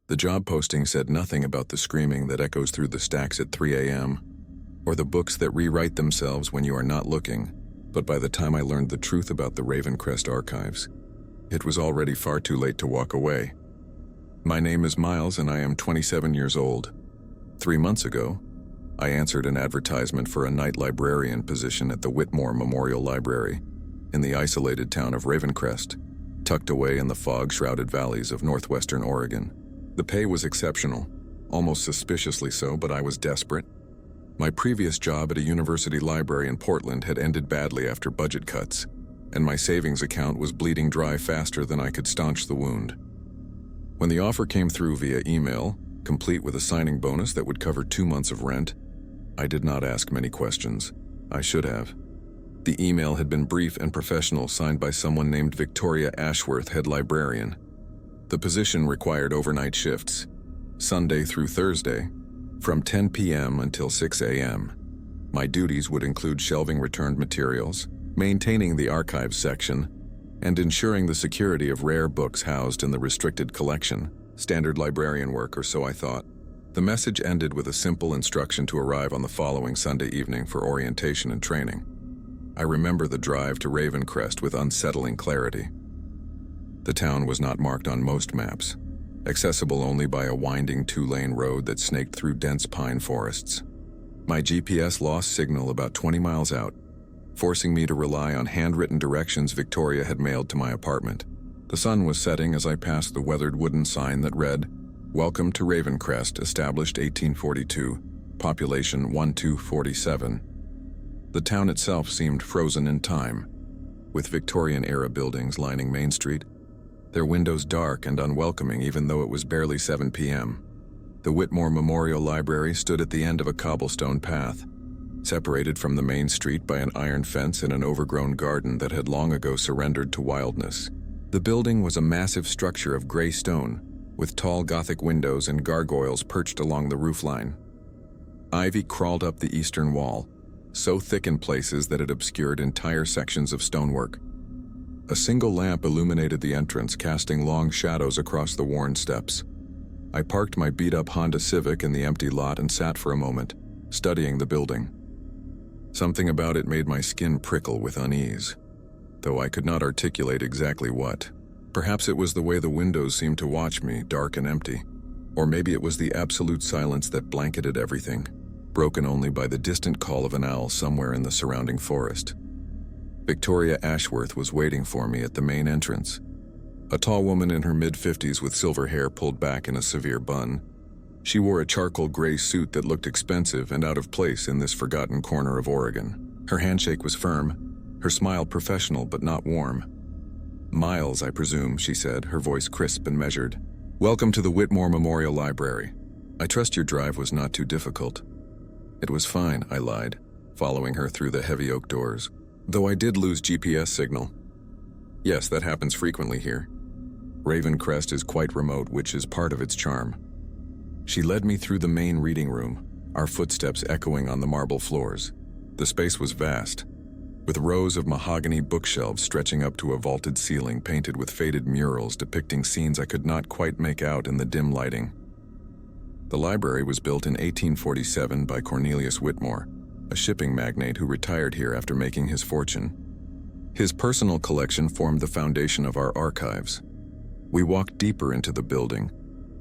The job posting said nothing about the screaming that echoes through the stacks at 3 a.m., or the books that rewrite themselves when you are not looking, but by the time I learned the truth about the Ravencrest archives, it was already far too late to walk away. My name is Miles and I am 27 years old. 3 months ago, I answered an advertisement for a night librarian position at the Whitmore Memorial Library in the isolated town of Ravencrest, tucked away in the fog-shrouded valleys of northwestern Oregon. The pay was exceptional, almost suspiciously so, but I was desperate. My previous job at a university library in Portland had ended badly after budget cuts, and my savings account was bleeding dry faster than I could staunch the wound. When the offer came through via email, complete with a signing bonus that would cover 2 months of rent, I did not ask many questions. I should have. The email had been brief and professional, signed by someone named Victoria Ashworth, head librarian. The position required overnight shifts, Sunday through Thursday, from 10 p.m. until 6 a.m. My duties would include shelving returned materials, maintaining the archives section, and ensuring the security of rare books housed in the restricted collection. Standard librarian work, or so I thought. The message ended with a simple instruction to arrive on the following Sunday evening for orientation and training. I remember the drive to Ravencrest with unsettling clarity. The town was not marked on most maps, accessible only by a winding 2-lane road that snaked through dense pine forests. My GPS lost signal about 20 miles out, forcing me to rely on handwritten directions Victoria had mailed to my apartment. The sun was setting as I passed the weathered wooden sign that read, "Welcome to Ravencrest, established 1842, population 1247. The town itself seemed frozen in time, with Victorian-era buildings lining Main Street, their windows dark and unwelcoming even though it was barely 7 p.m. The Whitmore Memorial Library stood at the end of a cobblestone path, separated from the main street by an iron fence and an overgrown garden that had long ago surrendered to wildness. The building was a massive structure of gray stone, with tall Gothic windows and gargoyles perched along the roofline. Ivy crawled up the eastern wall, so thick in places that it obscured entire sections of stonework. A single lamp illuminated the entrance, casting long shadows across the worn steps. I parked my beat-up Honda Civic in the empty lot and sat for a moment, studying the building. Something about it made my skin prickle with unease, though I could not articulate exactly what. Perhaps it was the way the windows seemed to watch me, dark and empty. Or maybe it was the absolute silence that blanketed everything, broken only by the distant call of an owl somewhere in the surrounding forest. Victoria Ashworth was waiting for me at the main entrance. A tall woman in her mid-50s with silver hair pulled back in a severe bun. She wore a charcoal gray suit that looked expensive and out of place in this forgotten corner of Oregon. Her handshake was firm, her smile professional but not warm. "Miles, I presume," she said, her voice crisp and measured. "Welcome to the Whitmore Memorial Library. I trust your drive was not too difficult." "It was fine," I lied, following her through the heavy oak doors, though I did lose GPS signal. "Yes, that happens frequently here. Ravencrest is quite remote, which is part of its charm." She led me through the main reading room, our footsteps echoing on the marble floors. The space was vast, with rows of mahogany bookshelves stretching up to a vaulted ceiling painted with faded murals depicting scenes I could not quite make out in the dim lighting. The library was built in 1847 by Cornelius Whitmore, a shipping magnate who retired here after making his fortune. His personal collection formed the foundation of our archives. We walked deeper into the building,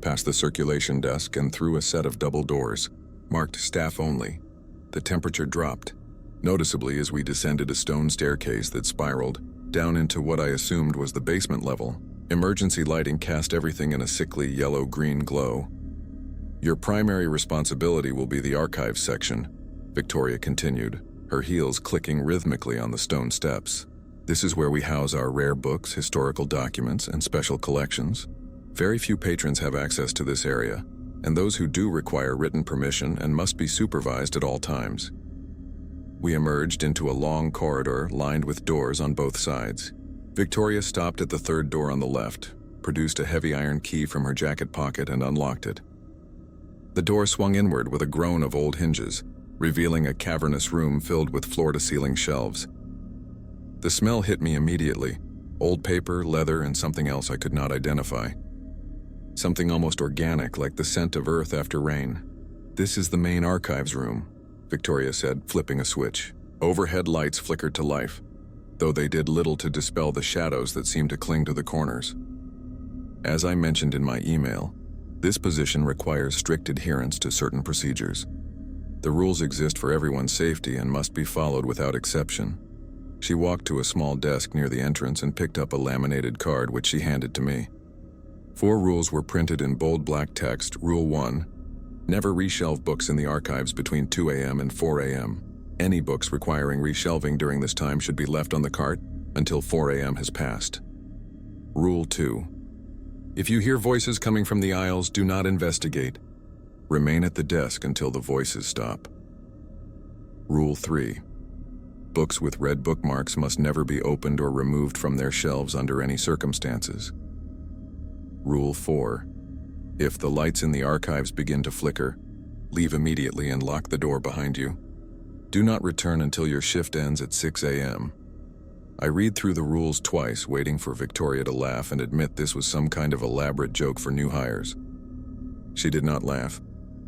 past the circulation desk and through a set of double doors, marked staff only. The temperature dropped noticeably as we descended a stone staircase that spiraled down into what I assumed was the basement level. Emergency lighting cast everything in a sickly yellow-green glow. "Your primary responsibility will be the archives section," Victoria continued, her heels clicking rhythmically on the stone steps. "This is where we house our rare books, historical documents, and special collections. Very few patrons have access to this area, and those who do require written permission and must be supervised at all times." We emerged into a long corridor lined with doors on both sides. Victoria stopped at the third door on the left, produced a heavy iron key from her jacket pocket and unlocked it. The door swung inward with a groan of old hinges, revealing a cavernous room filled with floor-to-ceiling shelves. The smell hit me immediately, old paper, leather, and something else I could not identify. something almost organic like the scent of earth after rain. "This is the main archives room," Victoria said, flipping a switch. Overhead lights flickered to life, though they did little to dispel the shadows that seemed to cling to the corners. As I mentioned in my email, this position requires strict adherence to certain procedures. The rules exist for everyone's safety and must be followed without exception. She walked to a small desk near the entrance and picked up a laminated card which she handed to me. 4 rules were printed in bold black text. Rule 1. Never reshelve books in the archives between 2 a.m. and 4 a.m. Any books requiring reshelving during this time should be left on the cart until 4 a.m. has passed. Rule 2. If you hear voices coming from the aisles, do not investigate. Remain at the desk until the voices stop. Rule 3. Books with red bookmarks must never be opened or removed from their shelves under any circumstances. Rule 4. If the lights in the archives begin to flicker, leave immediately and lock the door behind you. Do not return until your shift ends at 6 a.m. I read through the rules twice, waiting for Victoria to laugh and admit this was some kind of elaborate joke for new hires. She did not laugh.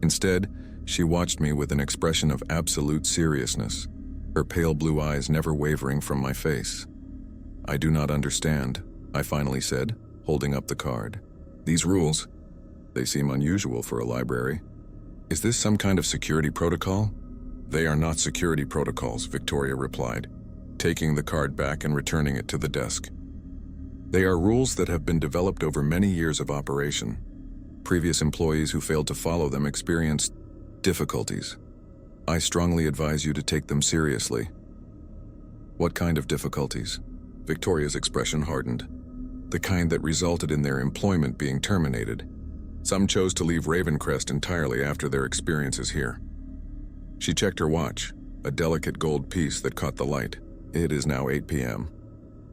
Instead, she watched me with an expression of absolute seriousness, her pale blue eyes never wavering from my face. "I do not understand," I finally said, holding up the card. "These rules, they seem unusual for a library. Is this some kind of security protocol?" "They are not security protocols," Victoria replied, taking the card back and returning it to the desk. "They are rules that have been developed over many years of operation. Previous employees who failed to follow them experienced difficulties. I strongly advise you to take them seriously." "What kind of difficulties?" Victoria's expression hardened. "The kind that resulted in their employment being terminated. Some chose to leave Ravencrest entirely after their experiences here." She checked her watch, a delicate gold piece that caught the light. "It is now 8 p.m.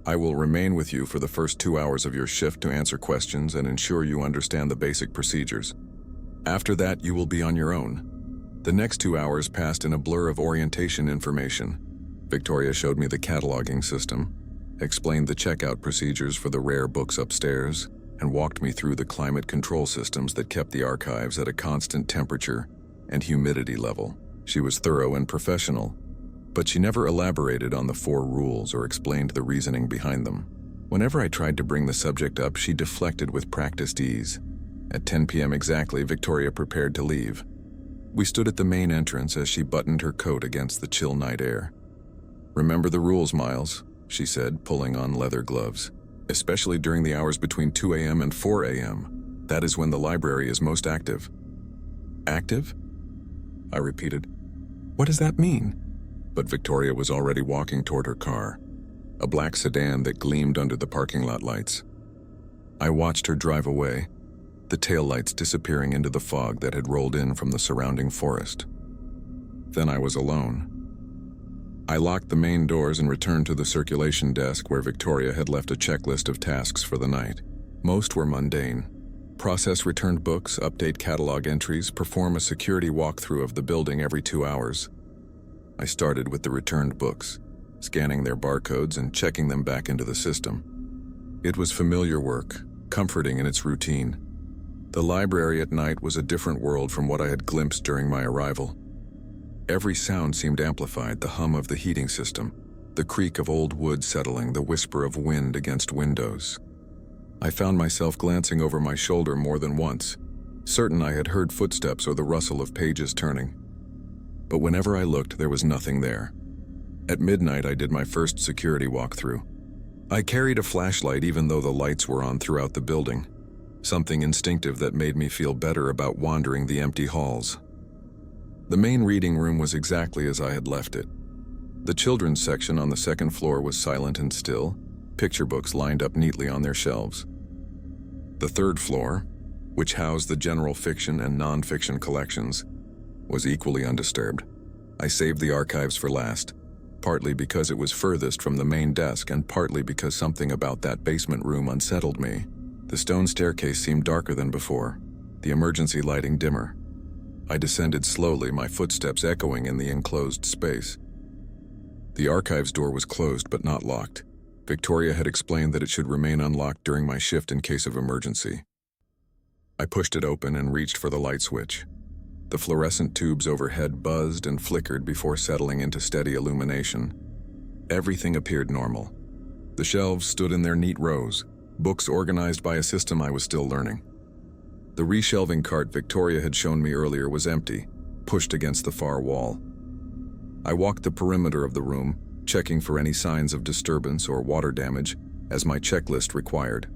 I will remain with you for the first 2 hours of your shift to answer questions and ensure you understand the basic procedures. After that, you will be on your own." The next 2 hours passed in a blur of orientation information. Victoria showed me the cataloging system, explained the checkout procedures for the rare books upstairs, and walked me through the climate control systems that kept the archives at a constant temperature and humidity level. She was thorough and professional, but she never elaborated on the 4 rules or explained the reasoning behind them. Whenever I tried to bring the subject up, she deflected with practiced ease. At 10 p.m. exactly, Victoria prepared to leave. We stood at the main entrance as she buttoned her coat against the chill night air. "Remember the rules, Miles," she said, pulling on leather gloves. "Especially during the hours between 2 a.m. and 4 a.m. That is when the library is most active." "Active?" I repeated. "What does that mean?" But Victoria was already walking toward her car, a black sedan that gleamed under the parking lot lights. I watched her drive away, the taillights disappearing into the fog that had rolled in from the surrounding forest. Then I was alone. I locked the main doors and returned to the circulation desk where Victoria had left a checklist of tasks for the night. Most were mundane. Process returned books, update catalog entries, perform a security walkthrough of the building every 2 hours. I started with the returned books, scanning their barcodes and checking them back into the system. It was familiar work, comforting in its routine. The library at night was a different world from what I had glimpsed during my arrival. Every sound seemed amplified: the hum of the heating system, the creak of old wood settling, the whisper of wind against windows. I found myself glancing over my shoulder more than once, certain I had heard footsteps or the rustle of pages turning. But whenever I looked, there was nothing there. At midnight, I did my first security walkthrough. I carried a flashlight even though the lights were on throughout the building, something instinctive that made me feel better about wandering the empty halls. The main reading room was exactly as I had left it. The children's section on the second floor was silent and still, picture books lined up neatly on their shelves. The third floor, which housed the general fiction and non-fiction collections, was equally undisturbed. I saved the archives for last, partly because it was furthest from the main desk and partly because something about that basement room unsettled me. The stone staircase seemed darker than before, the emergency lighting dimmer. I descended slowly, my footsteps echoing in the enclosed space. The archives door was closed but not locked. Victoria had explained that it should remain unlocked during my shift in case of emergency. I pushed it open and reached for the light switch. The fluorescent tubes overhead buzzed and flickered before settling into steady illumination. Everything appeared normal. The shelves stood in their neat rows, books organized by a system I was still learning. The reshelving cart Victoria had shown me earlier was empty, pushed against the far wall. I walked the perimeter of the room, checking for any signs of disturbance or water damage, as my checklist required.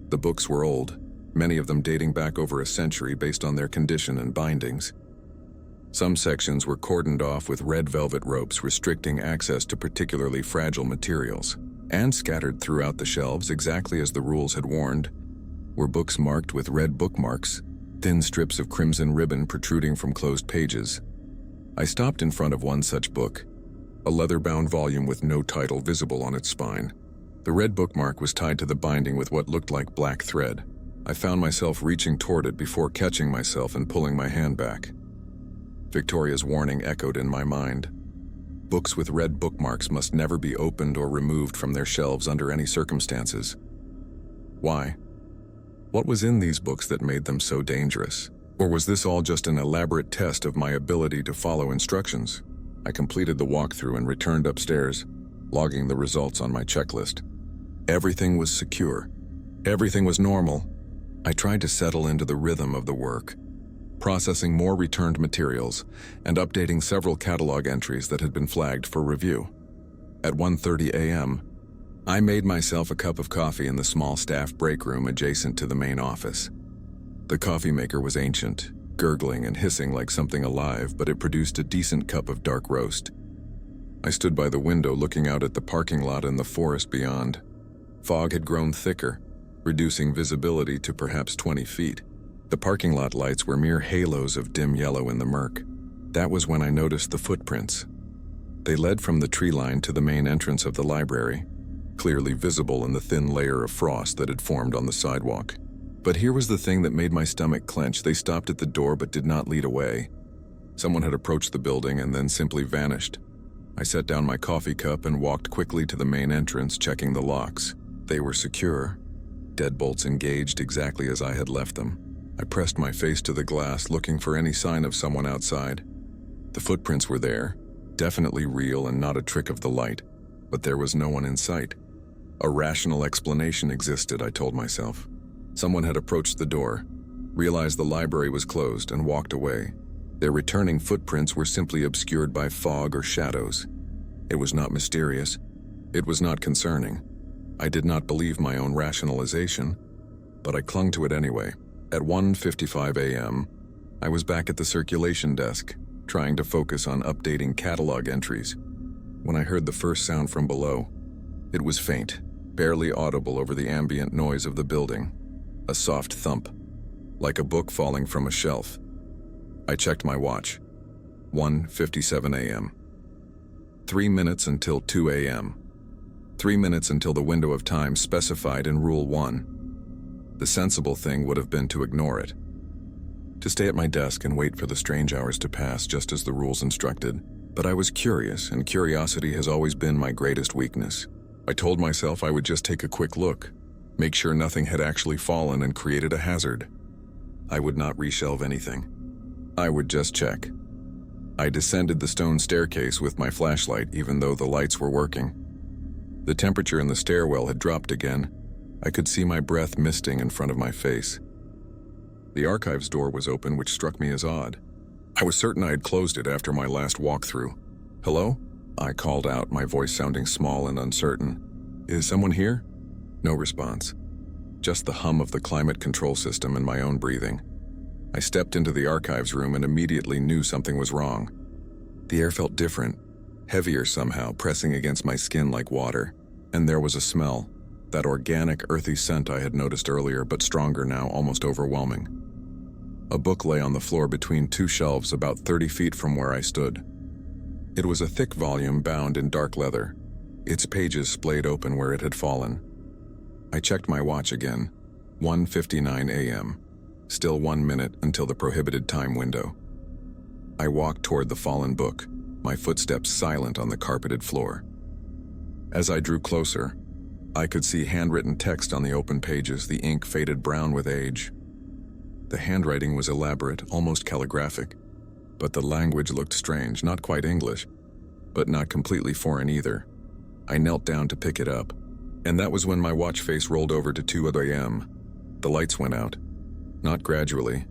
The books were old, many of them dating back over a century based on their condition and bindings. Some sections were cordoned off with red velvet ropes restricting access to particularly fragile materials, and scattered throughout the shelves exactly as the rules had warned were books marked with red bookmarks, thin strips of crimson ribbon protruding from closed pages. I stopped in front of one such book, a leather-bound volume with no title visible on its spine. The red bookmark was tied to the binding with what looked like black thread. I found myself reaching toward it before catching myself and pulling my hand back. Victoria's warning echoed in my mind. Books with red bookmarks must never be opened or removed from their shelves under any circumstances. Why? What was in these books that made them so dangerous? Or was this all just an elaborate test of my ability to follow instructions? I completed the walkthrough and returned upstairs, logging the results on my checklist. Everything was secure. Everything was normal. I tried to settle into the rhythm of the work, processing more returned materials and updating several catalog entries that had been flagged for review. At 1:30 a.m., I made myself a cup of coffee in the small staff break room adjacent to the main office. The coffee maker was ancient, gurgling and hissing like something alive, but it produced a decent cup of dark roast. I stood by the window looking out at the parking lot and the forest beyond. Fog had grown thicker, reducing visibility to perhaps 20 feet. The parking lot lights were mere halos of dim yellow in the murk. That was when I noticed the footprints. They led from the tree line to the main entrance of the library, clearly visible in the thin layer of frost that had formed on the sidewalk. But here was the thing that made my stomach clench. They stopped at the door but did not lead away. Someone had approached the building and then simply vanished. I set down my coffee cup and walked quickly to the main entrance, checking the locks. They were secure, deadbolts engaged exactly as I had left them. I pressed my face to the glass, looking for any sign of someone outside. The footprints were there, definitely real and not a trick of the light, but there was no one in sight. A rational explanation existed, I told myself. Someone had approached the door, realized the library was closed, and walked away. Their returning footprints were simply obscured by fog or shadows. It was not mysterious. It was not concerning. I did not believe my own rationalization, but I clung to it anyway. At 1:55 a.m., I was back at the circulation desk, trying to focus on updating catalog entries, when I heard the first sound from below. It was faint, barely audible over the ambient noise of the building. A soft thump, like a book falling from a shelf. I checked my watch. 1:57 a.m. 3 minutes until 2 a.m. 3 minutes until the window of time specified in Rule 1. The sensible thing would have been to ignore it. To stay at my desk and wait for the strange hours to pass just as the rules instructed. But I was curious, and curiosity has always been my greatest weakness. I told myself I would just take a quick look, make sure nothing had actually fallen and created a hazard. I would not reshelve anything. I would just check. I descended the stone staircase with my flashlight even though the lights were working. The temperature in the stairwell had dropped again. I could see my breath misting in front of my face. The archives door was open, which struck me as odd. I was certain I had closed it after my last walkthrough. "Hello?" I called out, my voice sounding small and uncertain. "Is someone here?" No response. Just the hum of the climate control system and my own breathing. I stepped into the archives room and immediately knew something was wrong. The air felt different, heavier somehow, pressing against my skin like water. And there was a smell, that organic, earthy scent I had noticed earlier, but stronger now, almost overwhelming. A book lay on the floor between two shelves about 30 feet from where I stood. It was a thick volume bound in dark leather, its pages splayed open where it had fallen. I checked my watch again. 1:59 a.m. Still 1 minute until the prohibited time window. I walked toward the fallen book, my footsteps silent on the carpeted floor. As I drew closer, I could see handwritten text on the open pages, the ink faded brown with age. The handwriting was elaborate, almost calligraphic, but the language looked strange, not quite English, but not completely foreign either. I knelt down to pick it up, and that was when my watch face rolled over to 2 a.m. The lights went out. Not gradually,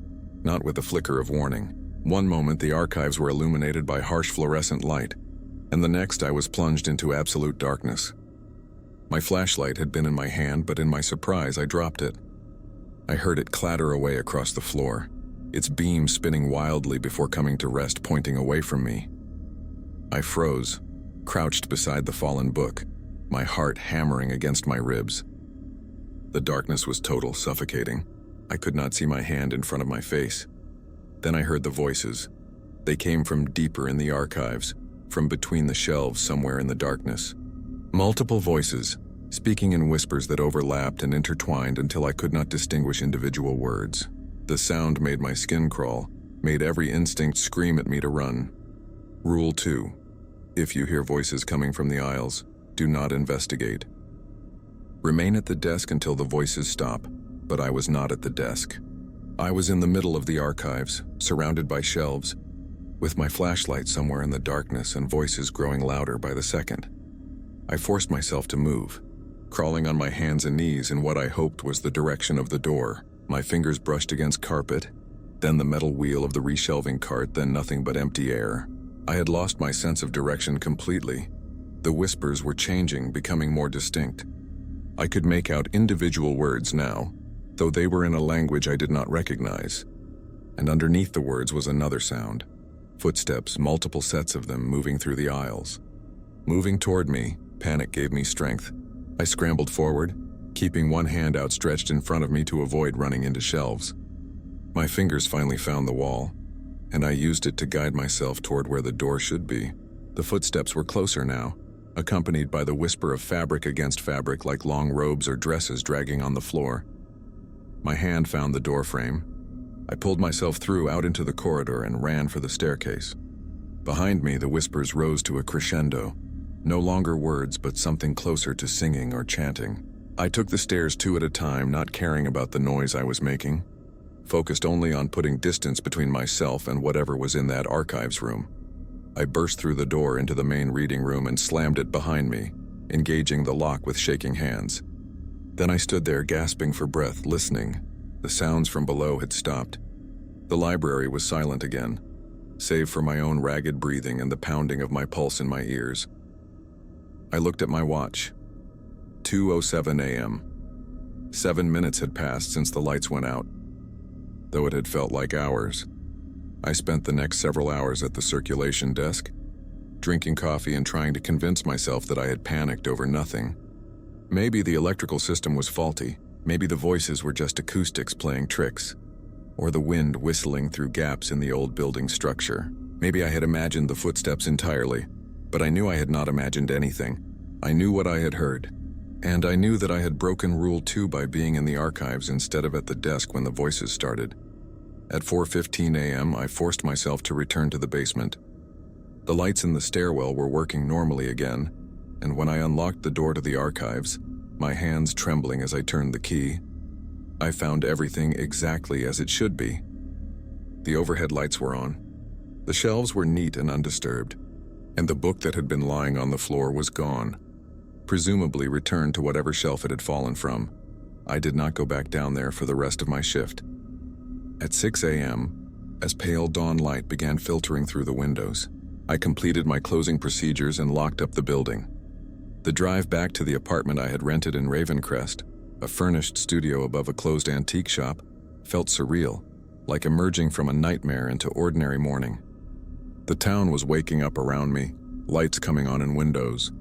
not with a flicker of warning. One moment the archives were illuminated by harsh fluorescent light, and the next I was plunged into absolute darkness. My flashlight had been in my hand, but in my surprise I dropped it. I heard it clatter away across the floor, its beam spinning wildly before coming to rest, pointing away from me. I froze, crouched beside the fallen book, my heart hammering against my ribs. The darkness was total, suffocating. I could not see my hand in front of my face. Then I heard the voices. They came from deeper in the archives, from between the shelves somewhere in the darkness. Multiple voices, speaking in whispers that overlapped and intertwined until I could not distinguish individual words. The sound made my skin crawl, made every instinct scream at me to run. Rule 2. If you hear voices coming from the aisles, do not investigate. Remain at the desk until the voices stop, but I was not at the desk. I was in the middle of the archives, surrounded by shelves, with my flashlight somewhere in the darkness and voices growing louder by the second. I forced myself to move, crawling on my hands and knees in what I hoped was the direction of the door. My fingers brushed against carpet, then the metal wheel of the reshelving cart, then nothing but empty air. I had lost my sense of direction completely. The whispers were changing, becoming more distinct. I could make out individual words now, though they were in a language I did not recognize. And underneath the words was another sound. Footsteps, multiple sets of them moving through the aisles. Moving toward me, panic gave me strength. I scrambled forward, keeping one hand outstretched in front of me to avoid running into shelves. My fingers finally found the wall, and I used it to guide myself toward where the door should be. The footsteps were closer now, accompanied by the whisper of fabric against fabric like long robes or dresses dragging on the floor. My hand found the door frame. I pulled myself through out into the corridor and ran for the staircase. Behind me, the whispers rose to a crescendo. No longer words, but something closer to singing or chanting. I took the stairs 2 at a time, not caring about the noise I was making, focused only on putting distance between myself and whatever was in that archives room. I burst through the door into the main reading room and slammed it behind me, engaging the lock with shaking hands. Then I stood there gasping for breath, listening. The sounds from below had stopped. The library was silent again, save for my own ragged breathing and the pounding of my pulse in my ears. I looked at my watch. 2:07 a.m. 7 minutes had passed since the lights went out, though it had felt like hours. I spent the next several hours at the circulation desk, drinking coffee and trying to convince myself that I had panicked over nothing. Maybe the electrical system was faulty, maybe the voices were just acoustics playing tricks, or the wind whistling through gaps in the old building structure. Maybe I had imagined the footsteps entirely, but I knew I had not imagined anything. I knew what I had heard, and I knew that I had broken Rule 2 by being in the archives instead of at the desk when the voices started. At 4:15 a.m., I forced myself to return to the basement. The lights in the stairwell were working normally again, and when I unlocked the door to the archives, my hands trembling as I turned the key, I found everything exactly as it should be. The overhead lights were on. The shelves were neat and undisturbed, and the book that had been lying on the floor was gone, presumably returned to whatever shelf it had fallen from. I did not go back down there for the rest of my shift. At 6 a.m., as pale dawn light began filtering through the windows, I completed my closing procedures and locked up the building. The drive back to the apartment I had rented in Ravencrest, a furnished studio above a closed antique shop, felt surreal, like emerging from a nightmare into ordinary morning. The town was waking up around me, lights coming on in windows,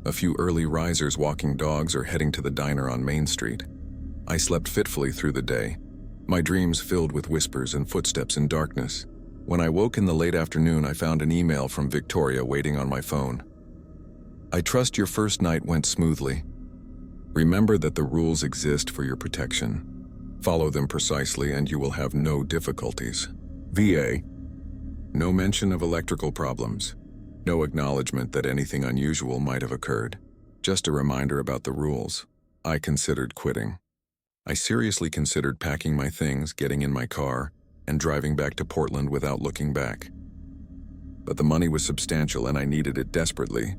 a few early risers walking dogs or heading to the diner on Main Street. I slept fitfully through the day, my dreams filled with whispers and footsteps in darkness. When I woke in the late afternoon, I found an email from Victoria waiting on my phone. I trust your first night went smoothly. Remember that the rules exist for your protection. Follow them precisely and you will have no difficulties. VA. No mention of electrical problems. No acknowledgement that anything unusual might have occurred. Just a reminder about the rules. I considered quitting. I seriously considered packing my things, getting in my car, and driving back to Portland without looking back. But the money was substantial and I needed it desperately.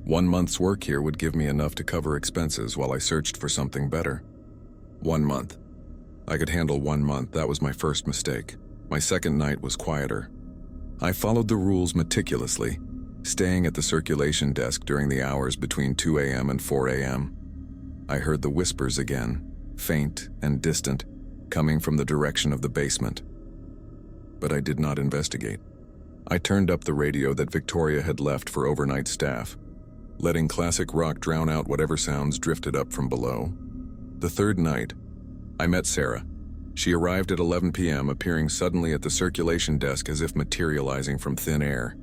1 month's work here would give me enough to cover expenses while I searched for something better. 1 month. I could handle 1 month, that was my first mistake. My second night was quieter. I followed the rules meticulously, staying at the circulation desk during the hours between 2 a.m. and 4 a.m. I heard the whispers again, faint and distant, coming from the direction of the basement. But I did not investigate. I turned up the radio that Victoria had left for overnight staff, letting classic rock drown out whatever sounds drifted up from below. The third night, I met Sarah. She arrived at 11 p.m., appearing suddenly at the circulation desk as if materializing from thin air.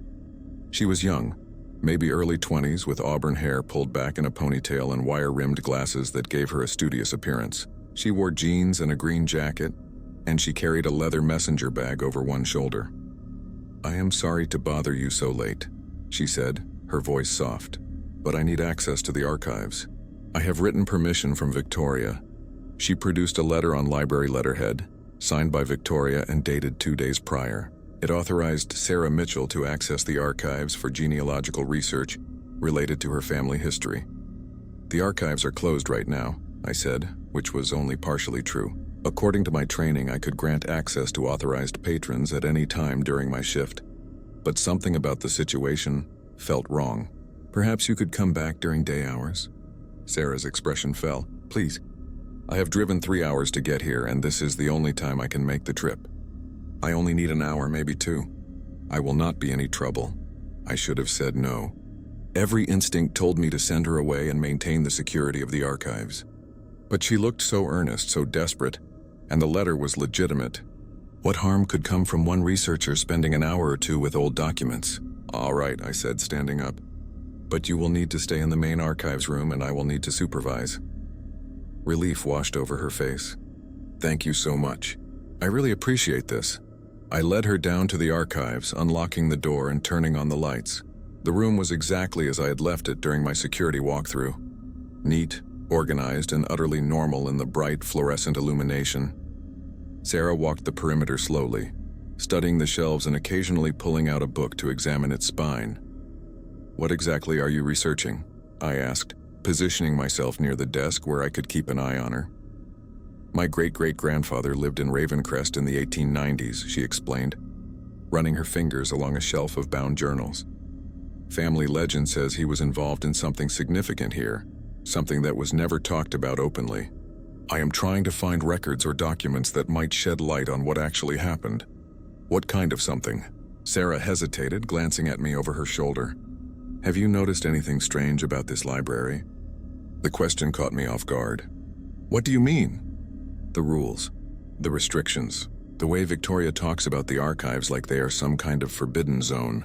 She was young, maybe early 20s, with auburn hair pulled back in a ponytail and wire-rimmed glasses that gave her a studious appearance. She wore jeans and a green jacket, and she carried a leather messenger bag over one shoulder. "I am sorry to bother you so late," she said, her voice soft, "but I need access to the archives. I have written permission from Victoria." She produced a letter on library letterhead, signed by Victoria and dated 2 days prior. It authorized Sarah Mitchell to access the archives for genealogical research related to her family history. "The archives are closed right now," I said, which was only partially true. According to my training, I could grant access to authorized patrons at any time during my shift. But something about the situation felt wrong. "Perhaps you could come back during day hours?" Sarah's expression fell. "Please. I have driven 3 hours to get here, and this is the only time I can make the trip. I only need an hour, maybe 2. I will not be any trouble." I should have said no. Every instinct told me to send her away and maintain the security of the archives. But she looked so earnest, so desperate, and the letter was legitimate. What harm could come from one researcher spending an hour or 2 with old documents? "All right," I said, standing up. "But you will need to stay in the main archives room and I will need to supervise." Relief washed over her face. "Thank you so much. I really appreciate this." I led her down to the archives, unlocking the door and turning on the lights. The room was exactly as I had left it during my security walkthrough. Neat, organized, and utterly normal in the bright, fluorescent illumination. Sarah walked the perimeter slowly, studying the shelves and occasionally pulling out a book to examine its spine. "What exactly are you researching?" I asked, positioning myself near the desk where I could keep an eye on her. "My great-great-grandfather lived in Ravencrest in the 1890s, she explained, running her fingers along a shelf of bound journals. "Family legend says he was involved in something significant here, something that was never talked about openly. I am trying to find records or documents that might shed light on what actually happened." "What kind of something?" Sarah hesitated, glancing at me over her shoulder. "Have you noticed anything strange about this library?" The question caught me off guard. "What do you mean?" "The rules, the restrictions, the way Victoria talks about the archives like they are some kind of forbidden zone."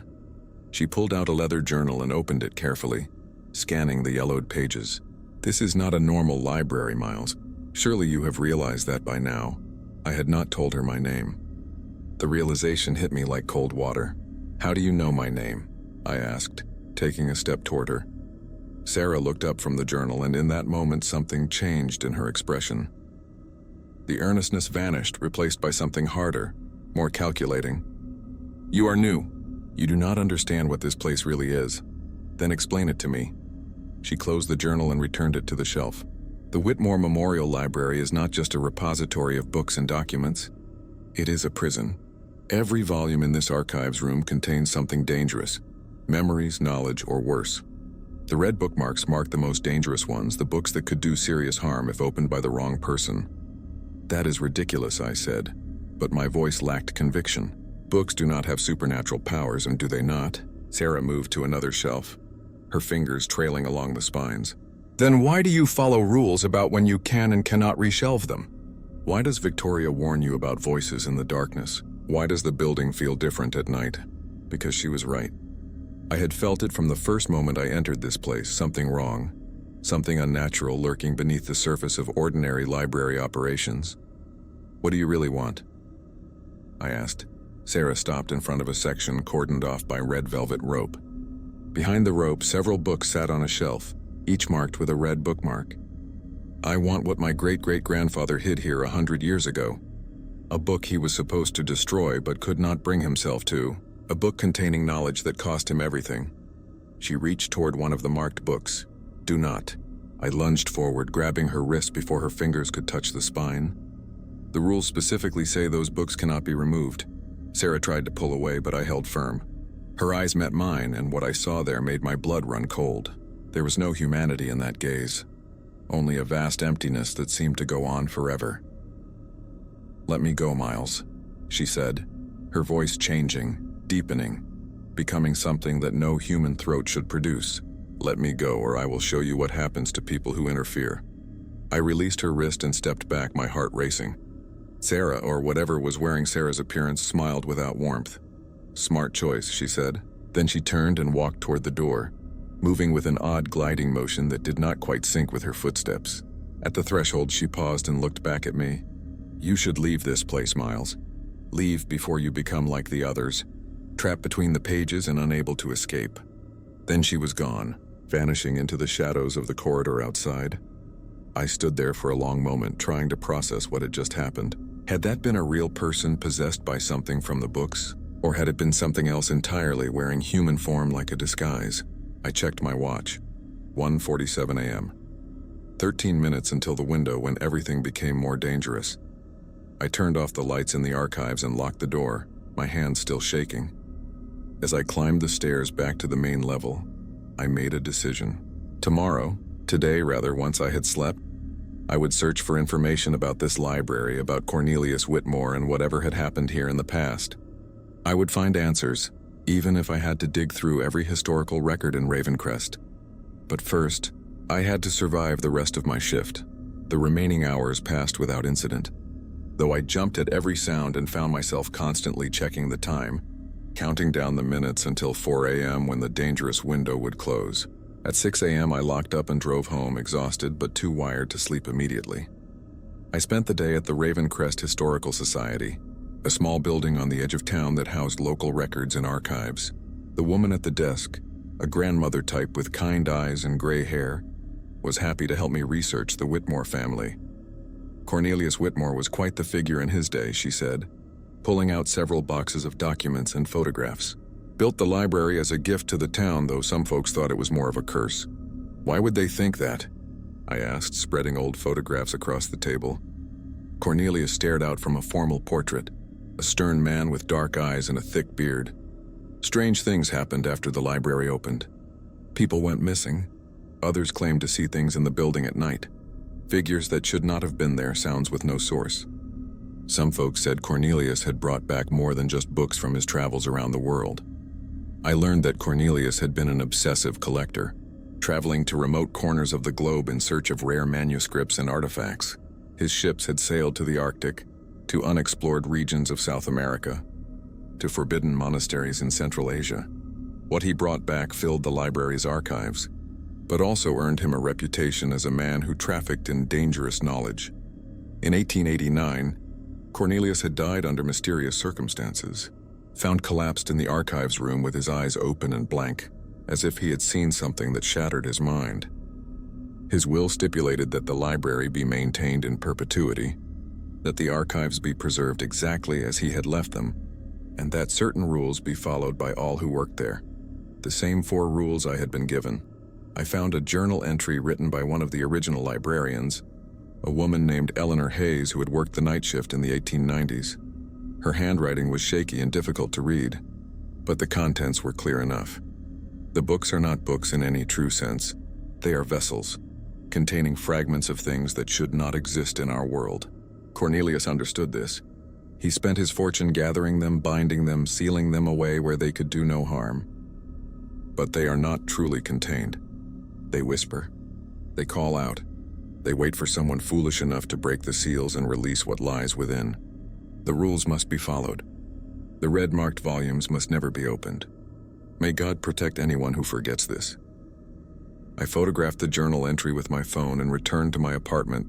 She pulled out a leather journal and opened it carefully, scanning the yellowed pages. "This is not a normal library, Miles. Surely you have realized that by now." I had not told her my name. The realization hit me like cold water. "How do you know my name?" I asked, taking a step toward her. Sarah looked up from the journal, and in that moment something changed in her expression. The earnestness vanished, replaced by something harder, more calculating. "You are new. You do not understand what this place really is. Then explain it to me." She closed the journal and returned it to the shelf. "The Whitmore Memorial Library is not just a repository of books and documents. It is a prison. Every volume in this archives room contains something dangerous. Memories, knowledge, or worse. The red bookmarks mark the most dangerous ones, the books that could do serious harm if opened by the wrong person." "That is ridiculous," I said, but my voice lacked conviction. "Books do not have supernatural powers, and do they not?" Sarah moved to another shelf, her fingers trailing along the spines. "Then why do you follow rules about when you can and cannot reshelve them? Why does Victoria warn you about voices in the darkness? Why does the building feel different at night?" Because she was right. I had felt it from the first moment I entered this place, something wrong, something unnatural lurking beneath the surface of ordinary library operations. "What do you really want?" I asked. Sarah stopped in front of a section cordoned off by red velvet rope. Behind the rope, several books sat on a shelf, each marked with a red bookmark. I want what my great-great-grandfather hid here 100 years ago. A book he was supposed to destroy but could not bring himself to. A book containing knowledge that cost him everything. She reached toward one of the marked books. Do not. I lunged forward, grabbing her wrist before her fingers could touch the spine. The rules specifically say those books cannot be removed. Sarah tried to pull away, but I held firm. Her eyes met mine, and what I saw there made my blood run cold. There was no humanity in that gaze. Only a vast emptiness that seemed to go on forever. "Let me go, Miles," she said, her voice changing, deepening, becoming something that no human throat should produce. "Let me go, or I will show you what happens to people who interfere." I released her wrist and stepped back, my heart racing. Sarah, or whatever was wearing Sarah's appearance, smiled without warmth. "Smart choice," she said. Then she turned and walked toward the door, moving with an odd gliding motion that did not quite sync with her footsteps. At the threshold, she paused and looked back at me. "You should leave this place, Miles. Leave before you become like the others, trapped between the pages and unable to escape." Then she was gone, vanishing into the shadows of the corridor outside. I stood there for a long moment, trying to process what had just happened. Had that been a real person possessed by something from the books? Or had it been something else entirely, wearing human form like a disguise? I checked my watch. 1:47 a.m. 13 minutes until the window when everything became more dangerous. I turned off the lights in the archives and locked the door, my hands still shaking. As I climbed the stairs back to the main level, I made a decision. Today, once I had slept, I would search for information about this library, about Cornelius Whitmore and whatever had happened here in the past. I would find answers, even if I had to dig through every historical record in Ravencrest. But first, I had to survive the rest of my shift. The remaining hours passed without incident, though I jumped at every sound and found myself constantly checking the time, counting down the minutes until 4 a.m. when the dangerous window would close. At 6 a.m. I locked up and drove home, exhausted but too wired to sleep immediately. I spent the day at the Ravencrest Historical Society, a small building on the edge of town that housed local records and archives. The woman at the desk, a grandmother type with kind eyes and gray hair, was happy to help me research the Whitmore family. Cornelius Whitmore was quite the figure in his day, she said, pulling out several boxes of documents and photographs. Built the library as a gift to the town, though some folks thought it was more of a curse. "Why would they think that?" I asked, spreading old photographs across the table. Cornelius stared out from a formal portrait, a stern man with dark eyes and a thick beard. Strange things happened after the library opened. People went missing. Others claimed to see things in the building at night. Figures that should not have been there, sounds with no source. Some folks said Cornelius had brought back more than just books from his travels around the world. I learned that Cornelius had been an obsessive collector, traveling to remote corners of the globe in search of rare manuscripts and artifacts. His ships had sailed to the Arctic, to unexplored regions of South America, to forbidden monasteries in Central Asia. What he brought back filled the library's archives, but also earned him a reputation as a man who trafficked in dangerous knowledge. In 1889, Cornelius had died under mysterious circumstances, found collapsed in the archives room with his eyes open and blank, as if he had seen something that shattered his mind. His will stipulated that the library be maintained in perpetuity, that the archives be preserved exactly as he had left them, and that certain rules be followed by all who worked there. The same 4 rules I had been given. I found a journal entry written by one of the original librarians, a woman named Eleanor Hayes who had worked the night shift in the 1890s. Her handwriting was shaky and difficult to read, but the contents were clear enough. The books are not books in any true sense. They are vessels, containing fragments of things that should not exist in our world. Cornelius understood this. He spent his fortune gathering them, binding them, sealing them away where they could do no harm. But they are not truly contained. They whisper. They call out. They wait for someone foolish enough to break the seals and release what lies within. The rules must be followed. The red-marked volumes must never be opened. May God protect anyone who forgets this. I photographed the journal entry with my phone and returned to my apartment,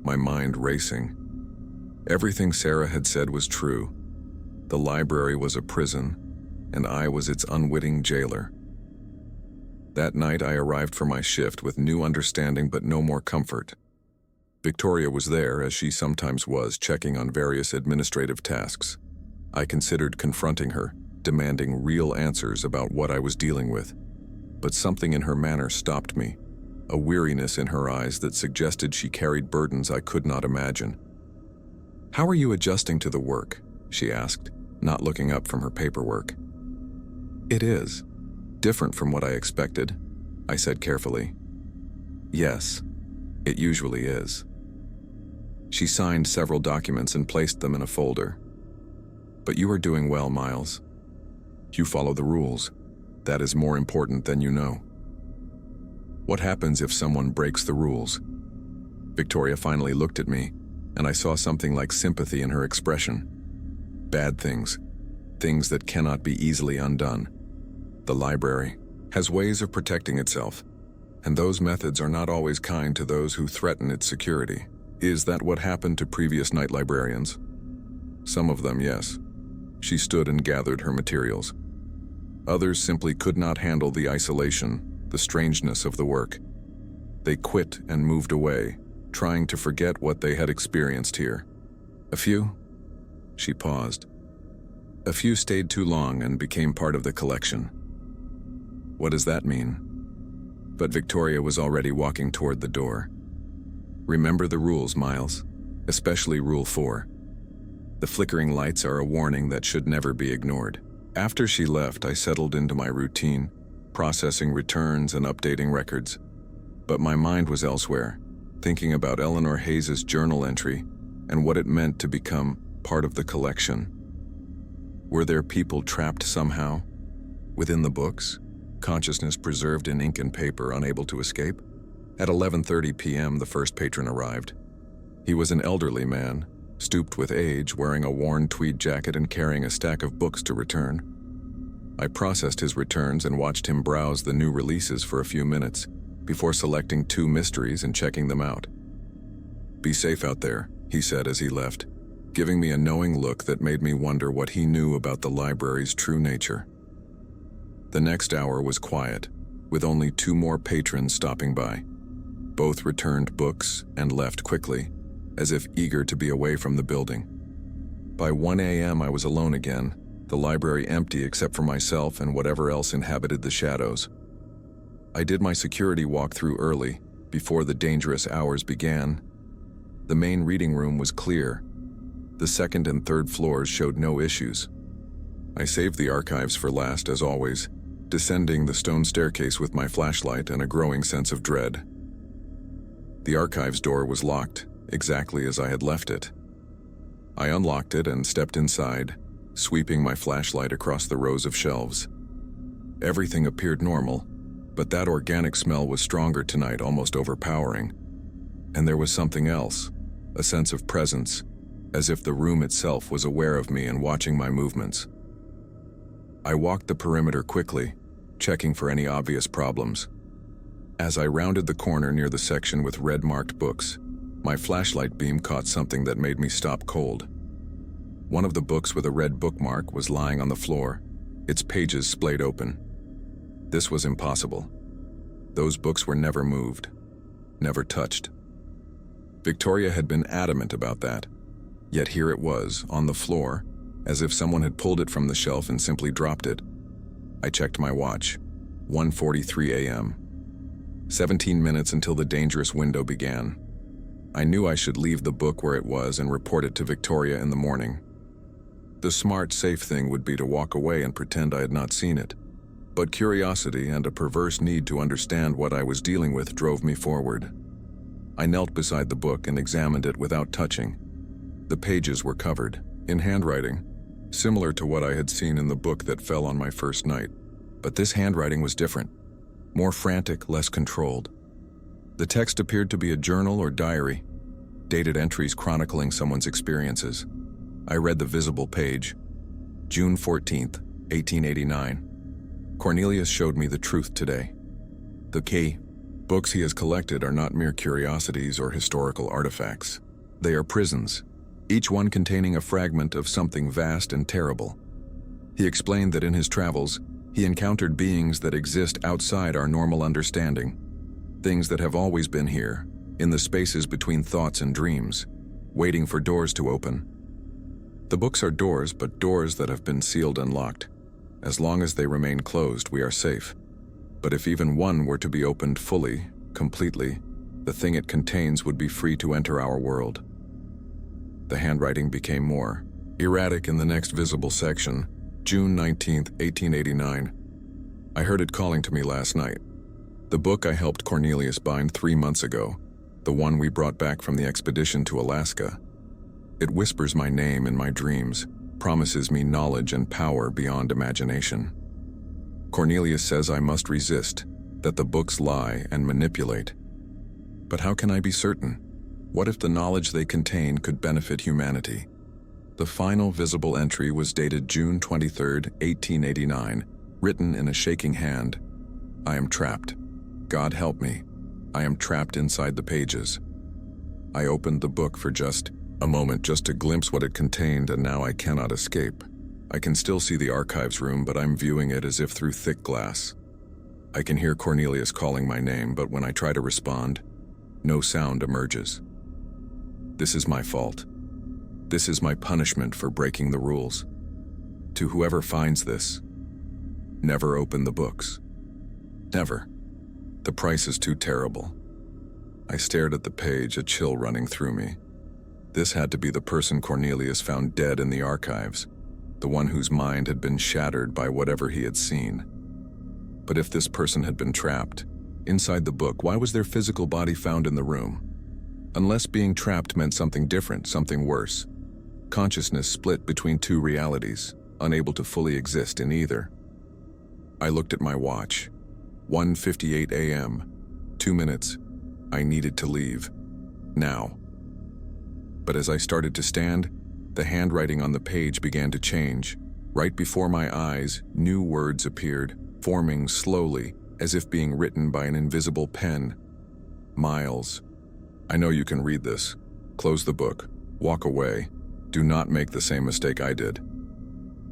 my mind racing. Everything Sarah had said was true. The library was a prison, and I was its unwitting jailer. That night I arrived for my shift with new understanding but no more comfort. Victoria was there, as she sometimes was, checking on various administrative tasks. I considered confronting her, demanding real answers about what I was dealing with. But something in her manner stopped me, a weariness in her eyes that suggested she carried burdens I could not imagine. "How are you adjusting to the work?" she asked, not looking up from her paperwork. "It is. Different from what I expected," I said carefully. "Yes, it usually is." She signed several documents and placed them in a folder. "But you are doing well, Miles. You follow the rules. That is more important than you know." "What happens if someone breaks the rules?" Victoria finally looked at me, and I saw something like sympathy in her expression. "Bad things. Things that cannot be easily undone. The library has ways of protecting itself, and those methods are not always kind to those who threaten its security." "Is that what happened to previous night librarians?" "Some of them, yes." She stood and gathered her materials. "Others simply could not handle the isolation, the strangeness of the work. They quit and moved away, trying to forget what they had experienced here. A few?" She paused. "A few stayed too long and became part of the collection." "What does that mean?" But Victoria was already walking toward the door. "Remember the rules, Miles, especially Rule 4. The flickering lights are a warning that should never be ignored." After she left, I settled into my routine, processing returns and updating records. But my mind was elsewhere, thinking about Eleanor Hayes's journal entry and what it meant to become part of the collection. Were there people trapped somehow? Within the books? Consciousness preserved in ink and paper, unable to escape? At 11:30 p.m., the first patron arrived. He was an elderly man, stooped with age, wearing a worn tweed jacket and carrying a stack of books to return. I processed his returns and watched him browse the new releases for a few minutes before selecting 2 mysteries and checking them out. "Be safe out there," he said as he left, giving me a knowing look that made me wonder what he knew about the library's true nature. The next hour was quiet, with only 2 more patrons stopping by. Both returned books and left quickly, as if eager to be away from the building. By 1 a.m. I was alone again, the library empty except for myself and whatever else inhabited the shadows. I did my security walkthrough early, before the dangerous hours began. The main reading room was clear. The second and third floors showed no issues. I saved the archives for last, as always, descending the stone staircase with my flashlight and a growing sense of dread. The archives door was locked, exactly as I had left it. I unlocked it and stepped inside, sweeping my flashlight across the rows of shelves. Everything appeared normal, but that organic smell was stronger tonight, almost overpowering. And there was something else, a sense of presence, as if the room itself was aware of me and watching my movements. I walked the perimeter quickly, checking for any obvious problems. As I rounded the corner near the section with red-marked books, my flashlight beam caught something that made me stop cold. One of the books with a red bookmark was lying on the floor, its pages splayed open. This was impossible. Those books were never moved, never touched. Victoria had been adamant about that, yet here it was, on the floor, as if someone had pulled it from the shelf and simply dropped it. I checked my watch, 1:43 a.m. 17 minutes until the dangerous window began. I knew I should leave the book where it was and report it to Victoria in the morning. The smart, safe thing would be to walk away and pretend I had not seen it. But curiosity and a perverse need to understand what I was dealing with drove me forward. I knelt beside the book and examined it without touching. The pages were covered, in handwriting, similar to what I had seen in the book that fell on my first night. But this handwriting was different, more frantic, less controlled. The text appeared to be a journal or diary, dated entries chronicling someone's experiences. I read the visible page. June 14th, 1889. Cornelius showed me the truth today. The key. Books he has collected are not mere curiosities or historical artifacts. They are prisons, each one containing a fragment of something vast and terrible. He explained that in his travels, he encountered beings that exist outside our normal understanding, things that have always been here, in the spaces between thoughts and dreams, waiting for doors to open. The books are doors, but doors that have been sealed and locked. As long as they remain closed, we are safe. But if even one were to be opened fully, completely, the thing it contains would be free to enter our world. The handwriting became more erratic in the next visible section. June 19th, 1889. I heard it calling to me last night. The book I helped Cornelius bind 3 months ago, the one we brought back from the expedition to Alaska. It whispers my name in my dreams, promises me knowledge and power beyond imagination. Cornelius says I must resist, that the books lie and manipulate. But how can I be certain? What if the knowledge they contain could benefit humanity? The final visible entry was dated June 23rd, 1889, written in a shaking hand. I am trapped. God help me. I am trapped inside the pages. I opened the book for just a moment, just to glimpse what it contained, and now I cannot escape. I can still see the archives room, but I'm viewing it as if through thick glass. I can hear Cornelius calling my name, but when I try to respond, no sound emerges. This is my fault. This is my punishment for breaking the rules. To whoever finds this, never open the books. Never. The price is too terrible. I stared at the page, a chill running through me. This had to be the person Cornelius found dead in the archives, the one whose mind had been shattered by whatever he had seen. But if this person had been trapped inside the book, why was their physical body found in the room? Unless being trapped meant something different, something worse. Consciousness split between two realities, unable to fully exist in either. I looked at my watch. 1:58 a.m. 2 minutes. I needed to leave. Now. But as I started to stand, the handwriting on the page began to change. Right before my eyes, new words appeared, forming slowly, as if being written by an invisible pen. Miles. I know you can read this. Close the book. Walk away. Do not make the same mistake I did.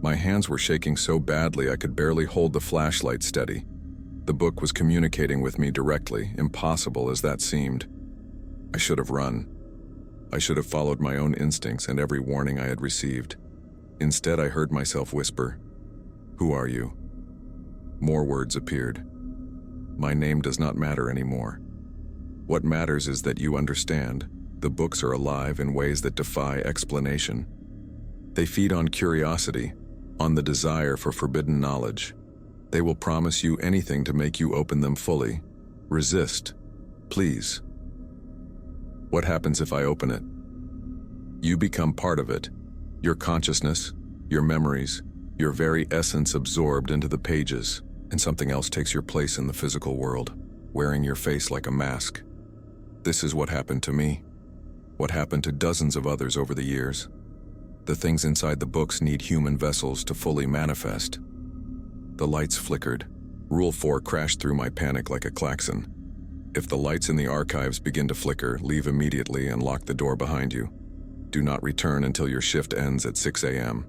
My hands were shaking so badly I could barely hold the flashlight steady. The book was communicating with me directly, impossible as that seemed. I should have run. I should have followed my own instincts and every warning I had received. Instead, I heard myself whisper, "Who are you?" More words appeared. My name does not matter anymore. What matters is that you understand. The books are alive in ways that defy explanation. They feed on curiosity, on the desire for forbidden knowledge. They will promise you anything to make you open them fully. Resist, please. What happens if I open it? You become part of it. Your consciousness, your memories, your very essence absorbed into the pages, and something else takes your place in the physical world, wearing your face like a mask. This is what happened to me. What happened to dozens of others over the years. The things inside the books need human vessels to fully manifest. The lights flickered. Rule 4 crashed through my panic like a klaxon. If the lights in the archives begin to flicker, leave immediately and lock the door behind you. Do not return until your shift ends at 6 a.m.